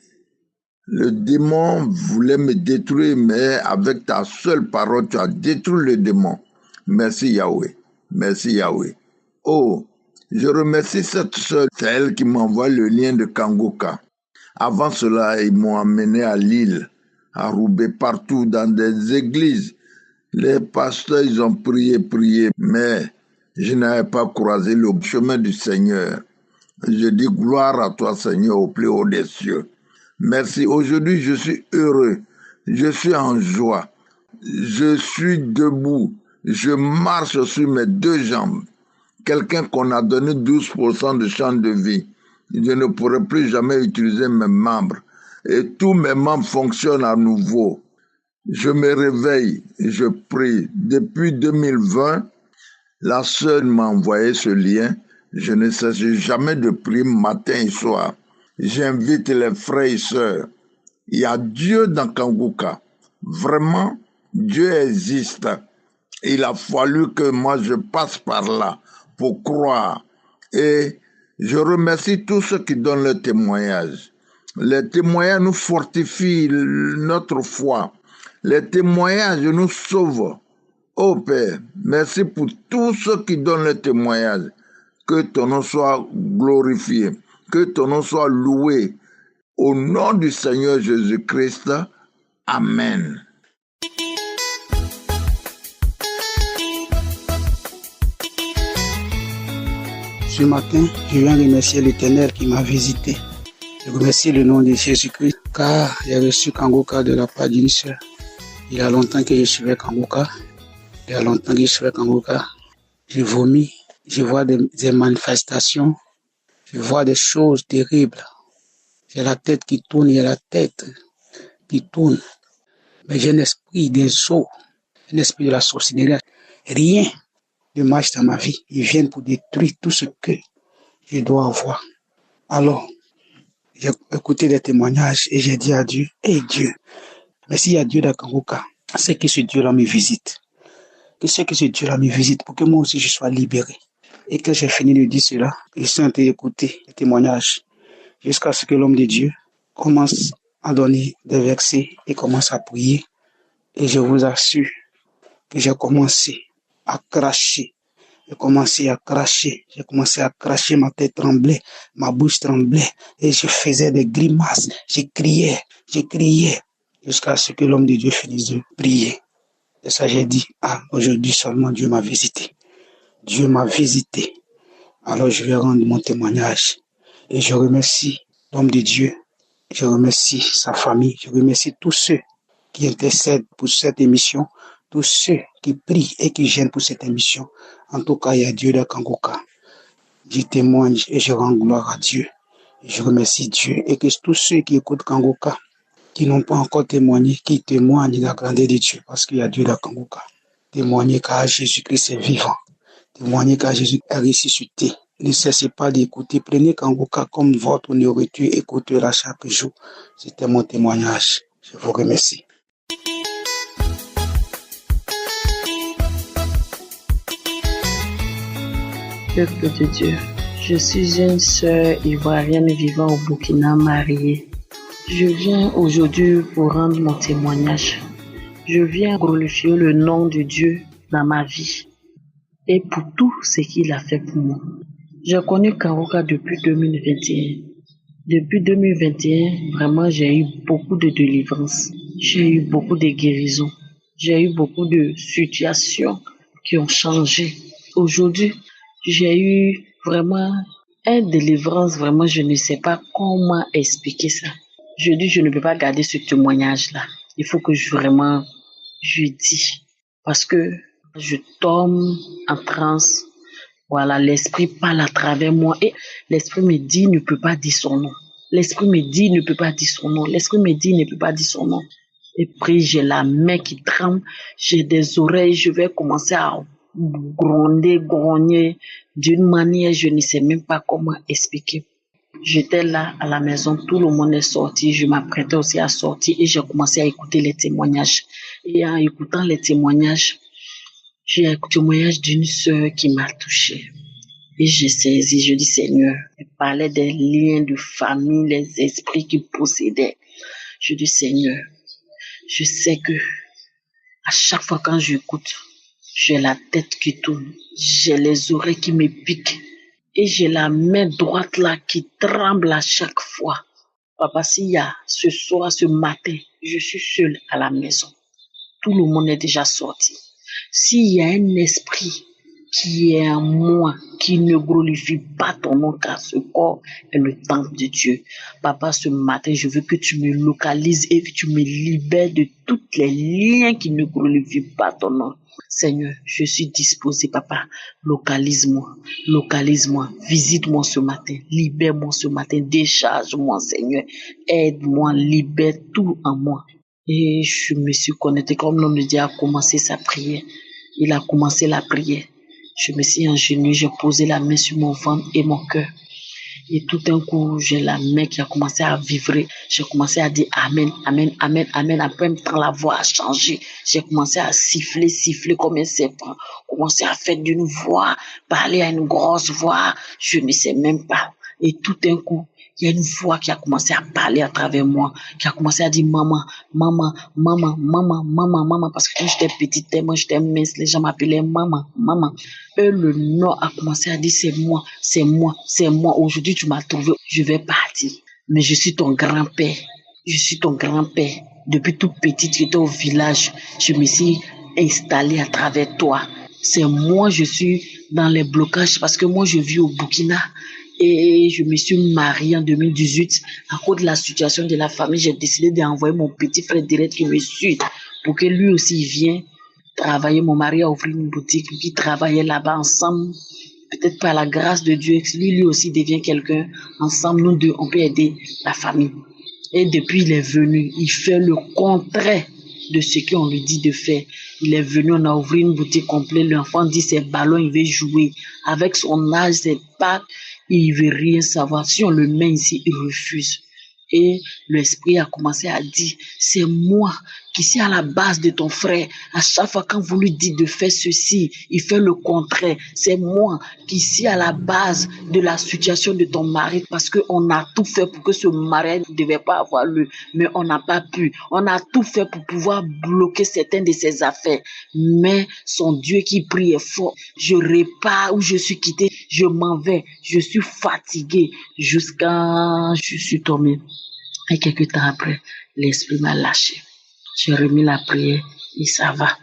le démon voulait me détruire, mais avec ta seule parole, tu as détruit le démon. Merci Yahweh. Merci Yahweh. Oh, je remercie cette sœur, c'est elle qui m'envoie le lien de Kangoka. Avant cela, ils m'ont amené à Lille, à Roubaix, partout, dans des églises. Les pasteurs, ils ont prié, mais je n'avais pas croisé le chemin du Seigneur. Je dis gloire à toi, Seigneur, au plus haut des cieux. Merci. Aujourd'hui, je suis heureux. Je suis en joie. Je suis debout. Je marche sur mes deux jambes. Quelqu'un qu'on a donné 12% de chance de vie. Je ne pourrai plus jamais utiliser mes membres. Et tous mes membres fonctionnent à nouveau. Je me réveille, je prie. Depuis 2020, la sœur m'a envoyé ce lien. Je ne cesse jamais de prier matin et soir. J'invite les frères et sœurs. Il y a Dieu dans Kangoka. Vraiment, Dieu existe. Il a fallu que moi je passe par là pour croire. Et je remercie tous ceux qui donnent le témoignage. Les témoignages nous fortifient notre foi. Les témoignages nous sauvent. Oh Père, merci pour tous ceux qui donnent le témoignage. Que ton nom soit glorifié, que ton nom soit loué. Au nom du Seigneur Jésus-Christ, Amen. Ce matin, je viens remercier l'Éternel qui m'a visité. Je remercie le nom de Jésus-Christ, car j'ai reçu Kangoka de la part d'une sœur. Il y a longtemps que je suivais Kangoka. Je vomis, je vois des manifestations, je vois des choses terribles. J'ai la tête qui tourne, Mais j'ai un esprit des eaux, un esprit de la sorcellerie. Rien ne marche dans ma vie. Ils viennent pour détruire tout ce que je dois avoir. Alors, j'ai écouté des témoignages et j'ai dit à Dieu, Dieu, mais s'il y a Dieu dans Kangoka, c'est que ce Dieu-là me visite. Que ce Dieu-là me visite pour que moi aussi je sois libéré. Et que j'ai fini de dire cela, je suis en train d'écouter les témoignages jusqu'à ce que l'homme de Dieu commence à donner des versets et commence à prier. Et je vous assure que j'ai commencé à cracher. J'ai commencé à cracher, ma tête tremblait, ma bouche tremblait, et je faisais des grimaces, je criais, jusqu'à ce que l'homme de Dieu finisse de prier. Et ça, j'ai dit, aujourd'hui seulement Dieu m'a visité. Alors je vais rendre mon témoignage. Et je remercie l'homme de Dieu, je remercie sa famille, je remercie tous ceux qui intercèdent pour cette émission, tous ceux qui prient et qui gênent pour cette émission. En tout cas, il y a Dieu dans Kangoka. Je témoigne et je rends gloire à Dieu. Et je remercie Dieu et que tous ceux qui écoutent Kangoka, qui n'ont pas encore témoigné, qui témoignent de la grandeur de Dieu, parce qu'il y a Dieu dans Kangoka. Témoignez car Jésus-Christ est vivant. Témoignez car Jésus est ressuscité. Ne cessez pas d'écouter. Prenez Kangoka comme votre nourriture. Écoutez-la chaque jour. C'était mon témoignage. Je vous remercie. Peuple de Dieu, je suis une sœur ivoirienne vivant au Burkina mariée. Je viens aujourd'hui pour rendre mon témoignage. Je viens glorifier le nom de Dieu dans ma vie et pour tout ce qu'il a fait pour moi. J'ai connu Kangoka depuis 2021. Depuis 2021, vraiment, j'ai eu beaucoup de délivrance. J'ai eu beaucoup de guérisons. J'ai eu beaucoup de situations qui ont changé. Aujourd'hui, j'ai eu vraiment une délivrance. Vraiment, je ne sais pas comment expliquer ça. Je dis, je ne peux pas garder ce témoignage-là. Il faut que je dis. Parce que je tombe en transe. Voilà, l'esprit parle à travers moi. Et l'esprit me dit, ne peut pas dire son nom. L'esprit me dit, ne peut pas dire son nom. L'esprit me dit, ne peut pas dire son nom. Et puis, j'ai la main qui tremble. J'ai des oreilles. Je vais commencer à grogner d'une manière, je ne sais même pas comment expliquer. J'étais là à la maison, tout le monde est sorti, je m'apprêtais aussi à sortir et j'ai commencé à écouter les témoignages. Et en écoutant les témoignages, j'ai un témoignage d'une sœur qui m'a touchée. Et j'ai saisi, je dis Seigneur, il parlait des liens de famille, les esprits qui possédaient. Je dis Seigneur, je sais que à chaque fois quand j'écoute, j'ai la tête qui tourne, j'ai les oreilles qui me piquent et j'ai la main droite là qui tremble à chaque fois. Papa, s'il y a ce soir, ce matin, je suis seule à la maison. Tout le monde est déjà sorti. S'il y a un esprit qui est en moi, qui ne glorifie pas ton nom, car ce corps est le temple de Dieu. Papa, ce matin, je veux que tu me localises et que tu me libères de tous les liens qui ne glorifient pas ton nom. Seigneur, je suis disposé, papa. Localise-moi, visite-moi ce matin, libère-moi ce matin, décharge-moi, Seigneur. Aide-moi, libère tout en moi. Et je me suis connecté, comme l'homme de Dieu a commencé sa prière. Il a commencé la prière. Je me suis agenouillée, j'ai posé la main sur mon ventre et mon cœur. Et tout d'un coup, j'ai la main qui a commencé à vibrer. J'ai commencé à dire Amen, Amen, Amen, Amen. Après, quand la voix a changé, j'ai commencé à siffler comme un serpent. Commencé à faire d'une voix, parler à une grosse voix. Je ne sais même pas. Et tout d'un coup, il y a une voix qui a commencé à parler à travers moi, qui a commencé à dire maman, maman, maman, maman, maman, maman, parce que quand j'étais petite, moi j'étais mince, les gens m'appelaient maman, maman. Et le nom a commencé à dire c'est moi, c'est moi, c'est moi. Aujourd'hui tu m'as trouvé, je vais partir. Mais je suis ton grand-père, je suis ton grand-père. Depuis toute petite, j'étais au village, je me suis installée à travers toi. C'est moi, je suis dans les blocages parce que moi je vis au Burkina. Et je me suis mariée en 2018. À cause de la situation de la famille, j'ai décidé d'envoyer mon petit frère direct qui me suit pour que lui aussi vienne travailler. Mon mari a ouvert une boutique qui travaillait là-bas ensemble. Peut-être par la grâce de Dieu, lui aussi devient quelqu'un. Ensemble, nous deux, on peut aider la famille. Et depuis, il est venu. Il fait le contraire de ce qu'on lui dit de faire. Il est venu, on a ouvert une boutique complète. L'enfant dit ses ballons, il veut jouer. Avec son âge, ses pattes, il veut rien savoir. Si on le met ici, il refuse. Et l'esprit a commencé à dire, c'est moi qui suis à la base de ton frère. À chaque fois quand vous lui dites de faire ceci, il fait le contraire. C'est moi qui suis à la base de la situation de ton mari parce qu'on a tout fait pour que ce mariage ne devait pas avoir lieu. Mais on n'a pas pu. On a tout fait pour pouvoir bloquer certaines de ses affaires. Mais son Dieu qui prie est fort. Je repars où je suis quitté. Je m'en vais. Je suis fatigué jusqu'à... Je suis tombé. Et quelques temps après, l'esprit m'a lâché. J'ai remis la prière et ça va.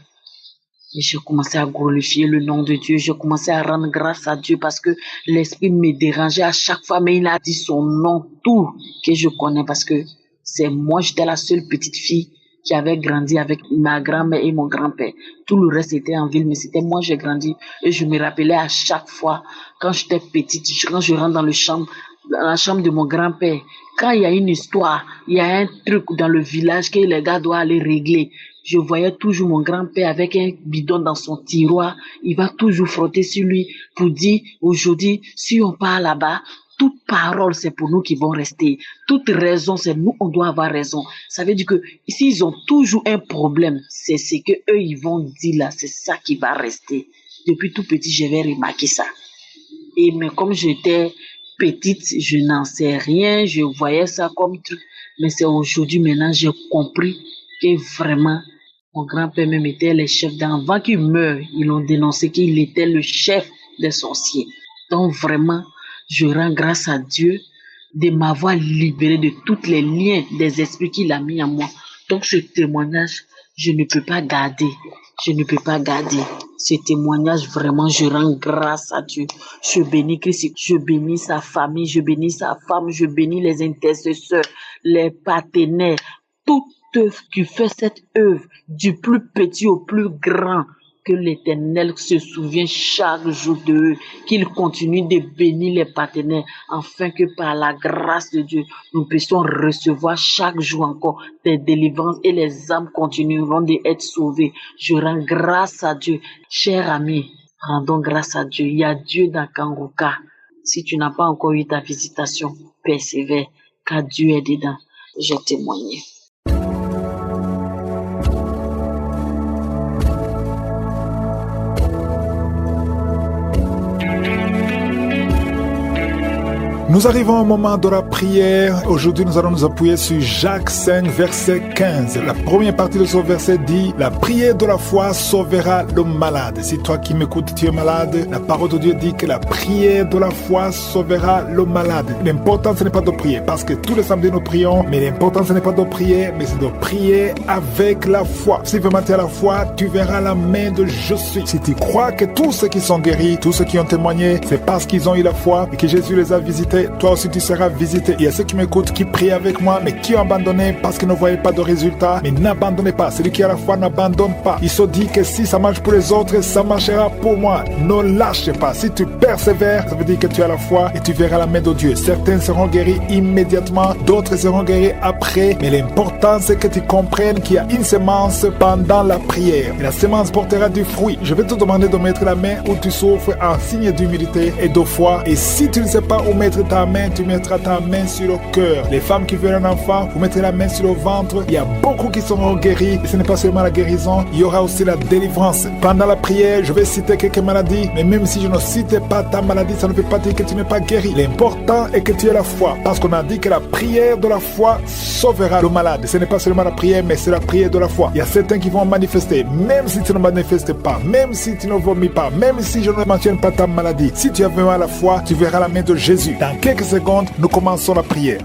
Et j'ai commencé à glorifier le nom de Dieu. J'ai commencé à rendre grâce à Dieu parce que l'esprit me dérangeait à chaque fois. Mais il a dit son nom, tout que je connais parce que c'est moi, j'étais la seule petite fille qui avait grandi avec ma grand-mère et mon grand-père. Tout le reste était en ville, mais c'était moi, j'ai grandi. Et je me rappelais à chaque fois, quand j'étais petite, quand je rentre dans la chambre de mon grand-père, quand il y a une histoire, il y a un truc dans le village que les gars doivent aller régler, je voyais toujours mon grand-père avec un bidon dans son tiroir. Il va toujours frotter sur lui pour dire, aujourd'hui, si on part là-bas, toute parole, c'est pour nous qui vont rester. Toute raison, c'est nous, on doit avoir raison. Ça veut dire que s'ils ont toujours un problème, c'est ce que eux ils vont dire là, c'est ça qui va rester. Depuis tout petit, j'avais remarqué ça. Mais comme j'étais petite, je n'en sais rien, je voyais ça comme truc. Mais c'est aujourd'hui, maintenant, j'ai compris que vraiment, mon grand-père même était le chef d'avant qu'il meure. Ils ont dénoncé qu'il était le chef des sorciers. Donc vraiment, je rends grâce à Dieu de m'avoir libéré de tous les liens des esprits qu'il a mis en moi. Donc ce témoignage, je ne peux pas garder. Je ne peux pas garder. Ce témoignage, vraiment, je rends grâce à Dieu. Je bénis Christ, je bénis sa famille, je bénis sa femme, je bénis les intercesseurs, les partenaires, toute œuvre qui fait cette œuvre, du plus petit au plus grand. Que l'Éternel se souvienne chaque jour d'eux, qu'il continue de bénir les partenaires, afin que par la grâce de Dieu, nous puissions recevoir chaque jour encore des délivrances et les âmes continueront d'être sauvées. Je rends grâce à Dieu. Chers amis, rendons grâce à Dieu. Il y a Dieu dans Kanguka. Si tu n'as pas encore eu ta visitation, persévère, car Dieu est dedans. J'ai témoigné. Nous arrivons au moment de la prière. Aujourd'hui, nous allons nous appuyer sur Jacques 5, verset 15. La première partie de ce verset dit « La prière de la foi sauvera le malade ». Si toi qui m'écoutes, tu es malade, la parole de Dieu dit que la prière de la foi sauvera le malade. L'important, ce n'est pas de prier, parce que tous les samedis, nous prions, mais l'important, ce n'est pas de prier, mais c'est de prier avec la foi. Si vraiment tu as la foi, tu verras la main de je suis. Si tu crois que tous ceux qui sont guéris, tous ceux qui ont témoigné, c'est parce qu'ils ont eu la foi et que Jésus les a visités, toi aussi tu seras visité. Il y a ceux qui m'écoutent, qui prient avec moi, mais qui ont abandonné parce qu'ils ne voyaient pas de résultat. Mais n'abandonnez pas. Celui qui a la foi n'abandonne pas. Il se dit que si ça marche pour les autres, ça marchera pour moi. Ne lâche pas. Si tu persévères, ça veut dire que tu as la foi et tu verras la main de Dieu. Certains seront guéris immédiatement, d'autres seront guéris après. Mais l'important, c'est que tu comprennes qu'il y a une semence pendant la prière. Et la semence portera du fruit. Je vais te demander de mettre la main où tu souffres en signe d'humilité et de foi. Et si tu ne sais pas où mettre ta main, tu mettras ta main sur le cœur. Les femmes qui veulent un enfant, vous mettez la main sur le ventre. Il y a beaucoup qui seront guéris. Et ce n'est pas seulement la guérison, il y aura aussi la délivrance. Pendant la prière, je vais citer quelques maladies. Mais même si je ne cite pas ta maladie, ça ne veut pas dire que tu n'es pas guéri. L'important est que tu aies la foi. Parce qu'on a dit que la prière de la foi sauvera le malade. Ce n'est pas seulement la prière, mais c'est la prière de la foi. Il y a certains qui vont manifester. Même si tu ne manifestes pas, même si tu ne vomis pas, même si je ne mentionne pas ta maladie, si tu as vraiment la foi, tu verras la main de Jésus. Dans quelques secondes, nous commençons la prière.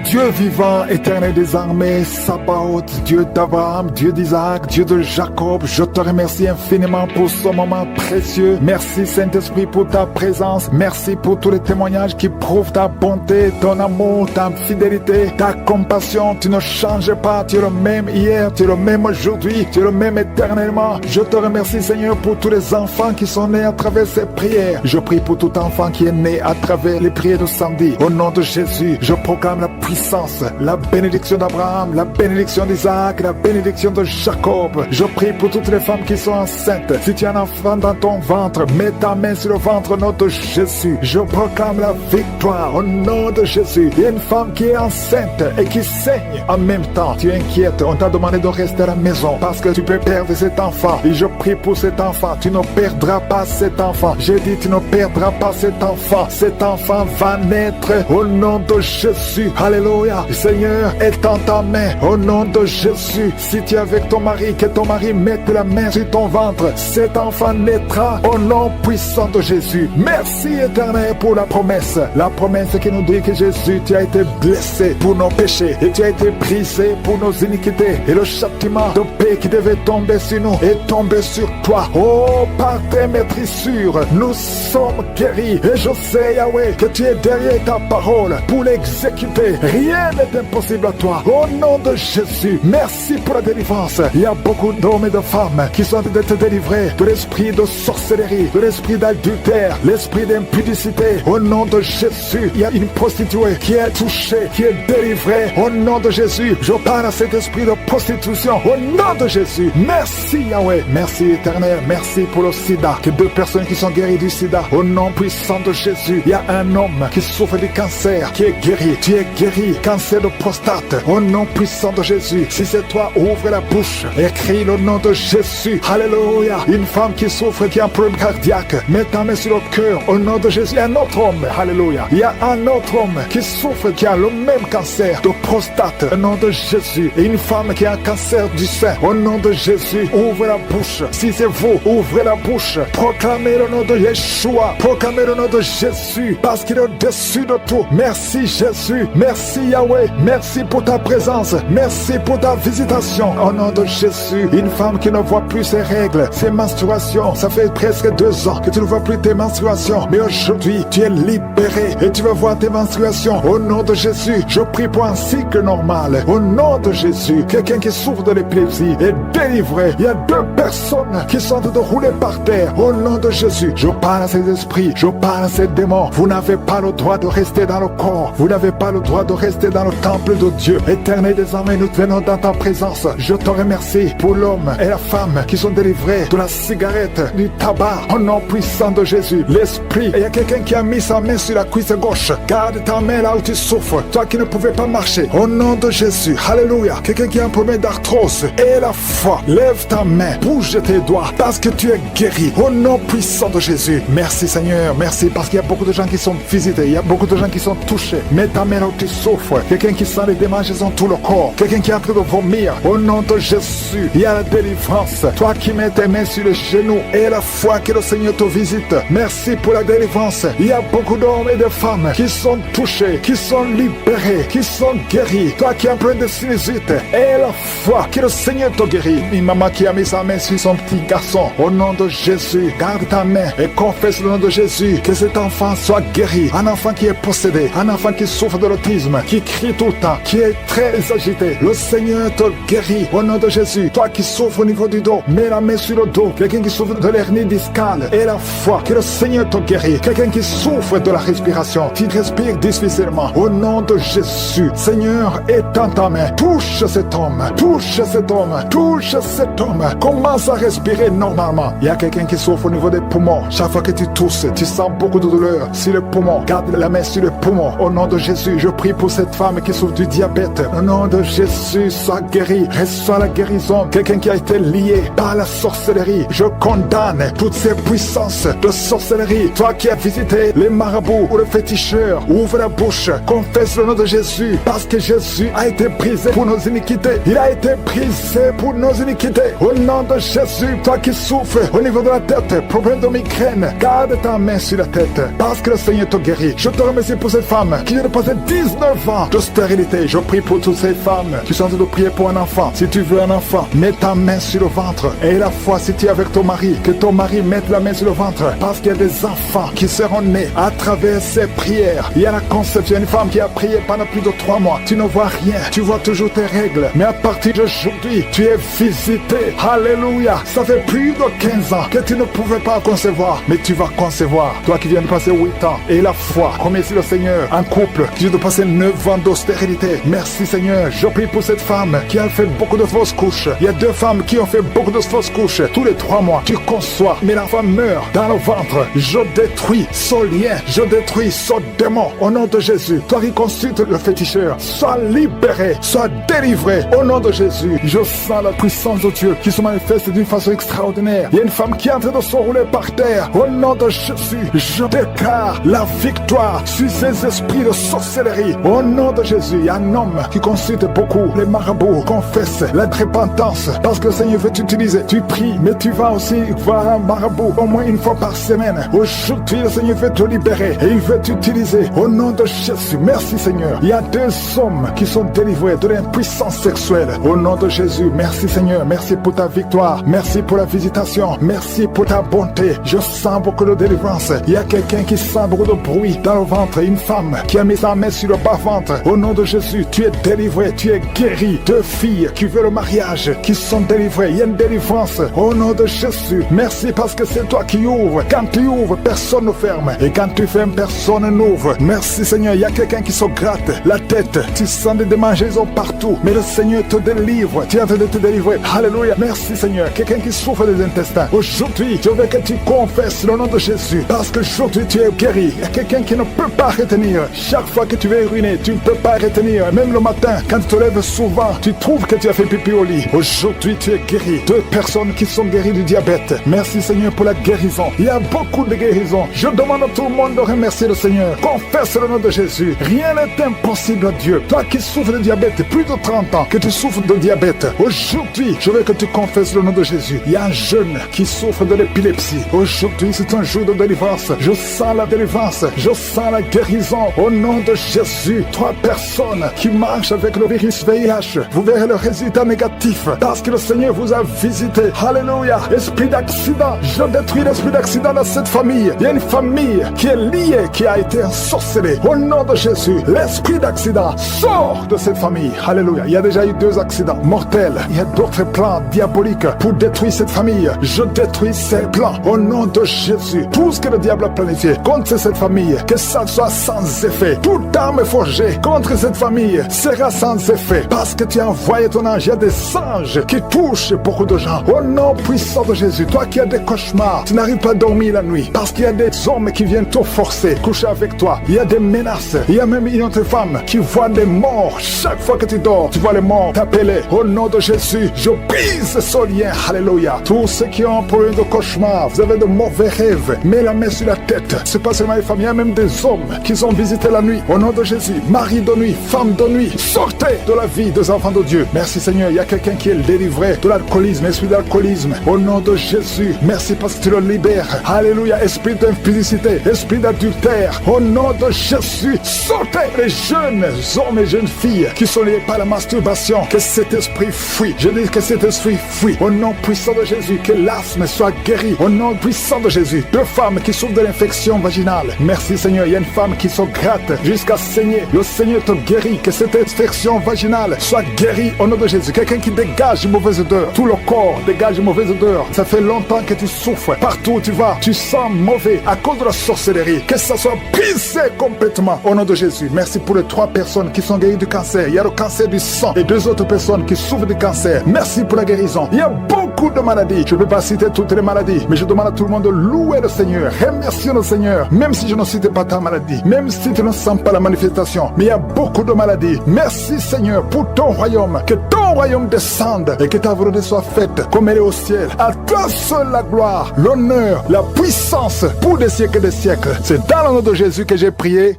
Dieu vivant, éternel des armées, Sabaoth, Dieu d'Abraham, Dieu d'Isaac, Dieu de Jacob, je te remercie infiniment pour ce moment précieux. Merci Saint-Esprit pour ta présence. Merci pour tous les témoignages qui prouvent ta bonté, ton amour, ta fidélité, ta compassion. Tu ne changes pas, tu es le même hier, tu es le même aujourd'hui, tu es le même éternellement. Je te remercie Seigneur pour tous les enfants qui sont nés à travers ces prières. Je prie pour tout enfant qui est né à travers les prières de samedi. Au nom de Jésus, je proclame la puissance, la bénédiction d'Abraham, la bénédiction d'Isaac, la bénédiction de Jacob. Je prie pour toutes les femmes qui sont enceintes. Si tu as un enfant dans ton ventre, mets ta main sur le ventre au nom de Jésus. Je proclame la victoire au nom de Jésus. Il y a une femme qui est enceinte et qui saigne en même temps. Tu es inquiète, on t'a demandé de rester à la maison parce que tu peux perdre cet enfant. Et je prie pour cet enfant. Tu ne perdras pas cet enfant. J'ai dit tu ne perdras pas cet enfant. Cet enfant va naître au nom de Jésus. Alléluia. Seigneur, étends ta main au nom de Jésus. Si tu es avec ton mari, que ton mari mette la main sur ton ventre. Cet enfant naîtra au nom puissant de Jésus. Merci éternel pour la promesse. La promesse qui nous dit que Jésus, tu as été blessé pour nos péchés et tu as été brisé pour nos iniquités. Et le châtiment de paix qui devait tomber sur nous est tombé sur toi. Oh, par tes maîtrissures, nous sommes guéris. Et je sais, Yahweh, que tu es derrière ta parole pour l'exécuter. Rien n'est impossible à toi. Au nom de Jésus, merci pour la délivrance. Il y a beaucoup d'hommes et de femmes qui sont en train d'être délivrés de l'esprit de sorcellerie, de l'esprit d'adultère, l'esprit d'impudicité. Au nom de Jésus, il y a une prostituée qui est touchée, qui est délivrée. Au nom de Jésus, je parle à cet esprit de prostitution. Au nom de Jésus, merci Yahweh. Merci éternel, merci pour le sida. Que 2 personnes qui sont guéries du sida. Au nom puissant de Jésus, il y a un homme qui souffre du cancer, qui est guéri. Tu es guéri, cancer de prostate. Au nom puissant de Jésus, si c'est toi, ouvre la bouche et crie le nom de Jésus. Alléluia. Une femme qui souffre, qui a un problème cardiaque, mets ta main sur le cœur. Au nom de Jésus, un autre homme. Alléluia. Il y a un autre homme qui souffre, qui a le même cancer de prostate. Au nom de Jésus. Et une femme qui a un cancer du sein. Au nom de Jésus, ouvre la bouche. Si c'est vous, ouvrez la bouche. Proclamez le nom de Yeshua. Proclamez le nom de Jésus, parce qu'il est au-dessus de tout. Merci Jésus. Merci Yahweh. Merci pour ta présence. Merci pour ta visitation. Au nom de Jésus, une femme qui ne voit plus ses règles, ses menstruations. Ça fait presque 2 ans que tu ne vois plus tes menstruations. Mais aujourd'hui, tu es libéré et tu vas voir tes menstruations. Au nom de Jésus, je prie pour un cycle normal. Au nom de Jésus, quelqu'un qui souffre de l'épilepsie est délivré. Il y a 2 personnes qui sont en train de rouler par terre. Au nom de Jésus, je parle à ces esprits, je parle à ces démons. Vous n'avez pas le droit de rester dans le corps. Vous n'avez n'avais pas le droit de rester dans le temple de Dieu. Éternel des armées, nous venons dans ta présence. Je te remercie pour l'homme et la femme qui sont délivrés de la cigarette, du tabac, au nom puissant de Jésus. L'esprit, il y a quelqu'un qui a mis sa main sur la cuisse gauche. Garde ta main là où tu souffres, toi qui ne pouvais pas marcher. Au nom de Jésus, alléluia. Quelqu'un qui a un problème d'arthrose, et la foi, lève ta main, bouge tes doigts, parce que tu es guéri. Au nom puissant de Jésus. Merci Seigneur, merci, parce qu'il y a beaucoup de gens qui sont visités, il y a beaucoup de gens qui sont touchés. Mets ta main là où tu souffres. Quelqu'un qui sent les démangeaisons dans tout le corps, quelqu'un qui est en train de vomir. Au nom de Jésus, il y a la délivrance. Toi qui mets tes mains sur les genoux, et la foi que le Seigneur te visite. Merci pour la délivrance. Il y a beaucoup d'hommes et de femmes qui sont touchés, qui sont libérés, qui sont guéris. Toi qui es en train de sinusite, et la foi que le Seigneur te guérit. Une maman qui a mis sa main sur son petit garçon. Au nom de Jésus, garde ta main et confesse le nom de Jésus, que cet enfant soit guéri. Un enfant qui est possédé, un enfant qui souffre de l'autisme, qui crie tout le temps, qui est très agité. Le Seigneur te guérit au nom de Jésus. Toi qui souffres au niveau du dos, mets la main sur le dos. Quelqu'un qui souffre de l'hernie discale, et la foi que le Seigneur te guérit. Quelqu'un qui souffre de la respiration, qui respire difficilement, au nom de Jésus. Seigneur, étends ta main, touche cet homme, touche cet homme, touche cet homme. Commence à respirer normalement. Il y a quelqu'un qui souffre au niveau des poumons. Chaque fois que tu tousses, tu sens beaucoup de douleur sur les poumons. Garde la main sur les poumons. Au nom de Jésus, je prie pour cette femme qui souffre du diabète. Au nom de Jésus, sois guéri, reçois la guérison. Quelqu'un qui a été lié par la sorcellerie, je condamne toutes ces puissances de sorcellerie. Toi qui as visité les marabouts ou les féticheurs, ouvre la bouche, confesse le nom de Jésus, parce que Jésus a été brisé pour nos iniquités. Il a été brisé pour nos iniquités. Au nom de Jésus, toi qui souffres au niveau de la tête, problème de migraine, garde ta main sur la tête, parce que le Seigneur te guérit. Je te remercie pour cette femme qui vient de passer 19 ans de stérilité. Je prie pour toutes ces femmes qui sont en train de prier pour un enfant. Si tu veux un enfant, mets ta main sur le ventre. Et la foi, si tu es avec ton mari, que ton mari mette la main sur le ventre, parce qu'il y a des enfants qui seront nés à travers ces prières. Il y a la conception, une femme qui a prié pendant plus de 3 mois. Tu ne vois rien, tu vois toujours tes règles, mais à partir d'aujourd'hui, tu es visité. Alléluia. Ça fait plus de 15 ans que tu ne pouvais pas concevoir, mais tu vas concevoir. Toi qui viens de passer 8 ans, et la foi, remercie le Seigneur. Un couple qui vient de passer 9 ans d'austérité. Merci Seigneur. Je prie pour cette femme qui a fait beaucoup de fausses couches. Il y a 2 femmes qui ont fait beaucoup de fausses couches. Tous les 3 mois, tu conçois, mais l'enfant meurt dans le ventre. Je détruis ce lien, je détruis ce démon au nom de Jésus. Toi qui consultes le féticheur, sois libéré, sois délivré au nom de Jésus. Je sens la puissance de Dieu qui se manifeste d'une façon extraordinaire. Il y a une femme qui est en train de se rouler par terre. Au nom de Jésus, je déclare la victoire sur ces esprits de sorcellerie. Au nom de Jésus, il y a un homme qui consulte beaucoup les marabouts, confesse la repentance, parce que le Seigneur veut t'utiliser. Tu pries, mais tu vas aussi voir un marabout au moins une fois par semaine. Aujourd'hui, le Seigneur veut te libérer et il veut t'utiliser. Au nom de Jésus, merci Seigneur. Il y a 2 hommes qui sont délivrés de l'impuissance sexuelle. Au nom de Jésus, merci Seigneur. Merci pour ta victoire. Merci pour la visitation. Merci pour ta bonté. Je sens beaucoup de délivrance. Il y a quelqu'un qui sent beaucoup de bruit dans le ventre. Une femme qui a mis sa main sur le bas-ventre. Au nom de Jésus, tu es délivré, tu es guéri. 2 filles qui veulent le mariage, qui sont délivrées. Il y a une délivrance. Au nom de Jésus, merci parce que c'est toi qui ouvres. Quand tu ouvres, personne ne ferme. Et quand tu fermes, personne n'ouvre. Merci Seigneur. Il y a quelqu'un qui se gratte la tête. Tu sens des démangeaisons partout. Mais le Seigneur te délivre. Tu es en train de te délivrer. Alléluia. Merci Seigneur. Quelqu'un qui souffre des intestins. Aujourd'hui, je veux que tu confesses le nom de Jésus. Parce que aujourd'hui, tu es guéri. Il y a quelqu'un qui ne peut pas retenir. Chaque fois que tu veux uriner, tu ne peux pas retenir. Même le matin, quand tu te lèves souvent, tu trouves que tu as fait pipi au lit. Aujourd'hui, tu es guéri. 2 personnes qui sont guéries du diabète. Merci Seigneur pour la guérison. Il y a beaucoup de guérisons. Je demande à tout le monde de remercier le Seigneur. Confesse le nom de Jésus. Rien n'est impossible à Dieu. Toi qui souffres de diabète, plus de 30 ans que tu souffres de diabète. Aujourd'hui, je veux que tu confesses le nom de Jésus. Il y a un jeune qui souffre de l'épilepsie. Aujourd'hui, c'est un jour de délivrance. Je sens la délivrance. Je sens la guérison. Au nom de Jésus, 3 personnes qui marchent avec le virus VIH. Vous verrez le résultat négatif parce que le Seigneur vous a visité. Alléluia. Esprit d'accident. Je détruis l'esprit d'accident dans cette famille. Il y a une famille qui est liée, qui a été ensorcelée. Au nom de Jésus, l'esprit d'accident sort de cette famille. Alléluia. Il y a déjà eu 2 accidents mortels. Il y a d'autres plans diaboliques pour détruire cette famille. Je détruis ces plans au nom de Jésus. Tout ce que le diable a planifié contre cette famille, que ça soit sans effet. Tout toute arme forgée contre cette famille sera sans effet. Parce que tu as envoyé ton ange, il y a des anges qui touchent beaucoup de gens. Au nom puissant de Jésus, toi qui as des cauchemars, tu n'arrives pas à dormir la nuit. Parce qu'il y a des hommes qui viennent te forcer, coucher avec toi. Il y a des menaces. Il y a même une autre femme qui voit des morts. Chaque fois que tu dors, tu vois les morts t'appeler. Au nom de Jésus, je brise ce lien. Alléluia. Tous ceux qui ont un problème de cauchemar, vous avez de mauvais rêves, mets la main sur la tête. C'est pas seulement les femmes, il y a même des hommes qui ont visité la nuit. Au nom de Jésus, mari de nuit, femme de nuit, sortez de la vie des enfants de Dieu. Merci Seigneur, il y a quelqu'un qui est délivré de l'alcoolisme, esprit d'alcoolisme. Au nom de Jésus, merci parce que tu le libères. Alléluia, esprit d'impudicité, esprit d'adultère. Au nom de Jésus, sortez les jeunes hommes et jeunes filles qui sont liés par la masturbation. Que cet esprit fuit. Je dis que cet esprit fuit. Au nom puissant de Jésus, que l'asthme soit guéri. Au nom puissant de Jésus, deux femmes qui souffrent de l'infection vaginale. Merci Seigneur, il y a une femme qui se gratte jusqu'à saigner. Le Seigneur te guérit. Que cette infection vaginale soit guérie au nom de Jésus. Quelqu'un qui dégage une mauvaise odeur. Tout le corps dégage une mauvaise odeur. Ça fait longtemps que tu souffres. Partout où tu vas, tu sens mauvais à cause de la sorcellerie. Que ça soit brisé complètement au nom de Jésus. Merci pour les 3 personnes qui sont guéries du cancer. Il y a le cancer du sang et 2 autres personnes qui souffrent du cancer. Merci pour la guérison. Il y a beaucoup de maladies. Je ne peux pas citer toutes les maladies, mais je demande à tout le monde de louer le Seigneur. Remercier le Seigneur, même si je ne cite pas ta maladie, même si tu ne sens pas la manifestation. Mais il y a beaucoup de maladies. Merci Seigneur pour ton royaume. Que ton royaume descende et que ta volonté soit faite comme elle est au ciel. À toi seul la gloire, l'honneur, la puissance pour des siècles et des siècles. C'est dans le nom de Jésus que j'ai prié.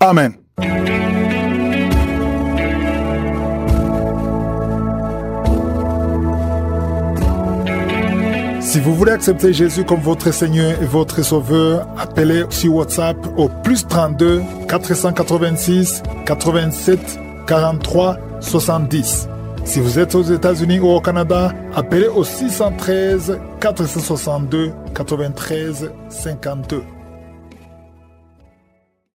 Amen. Si vous voulez accepter Jésus comme votre Seigneur et votre Sauveur, appelez sur WhatsApp au +32 486 87 43 70. Si vous êtes aux États-Unis ou au Canada, appelez au 613 462 93 52.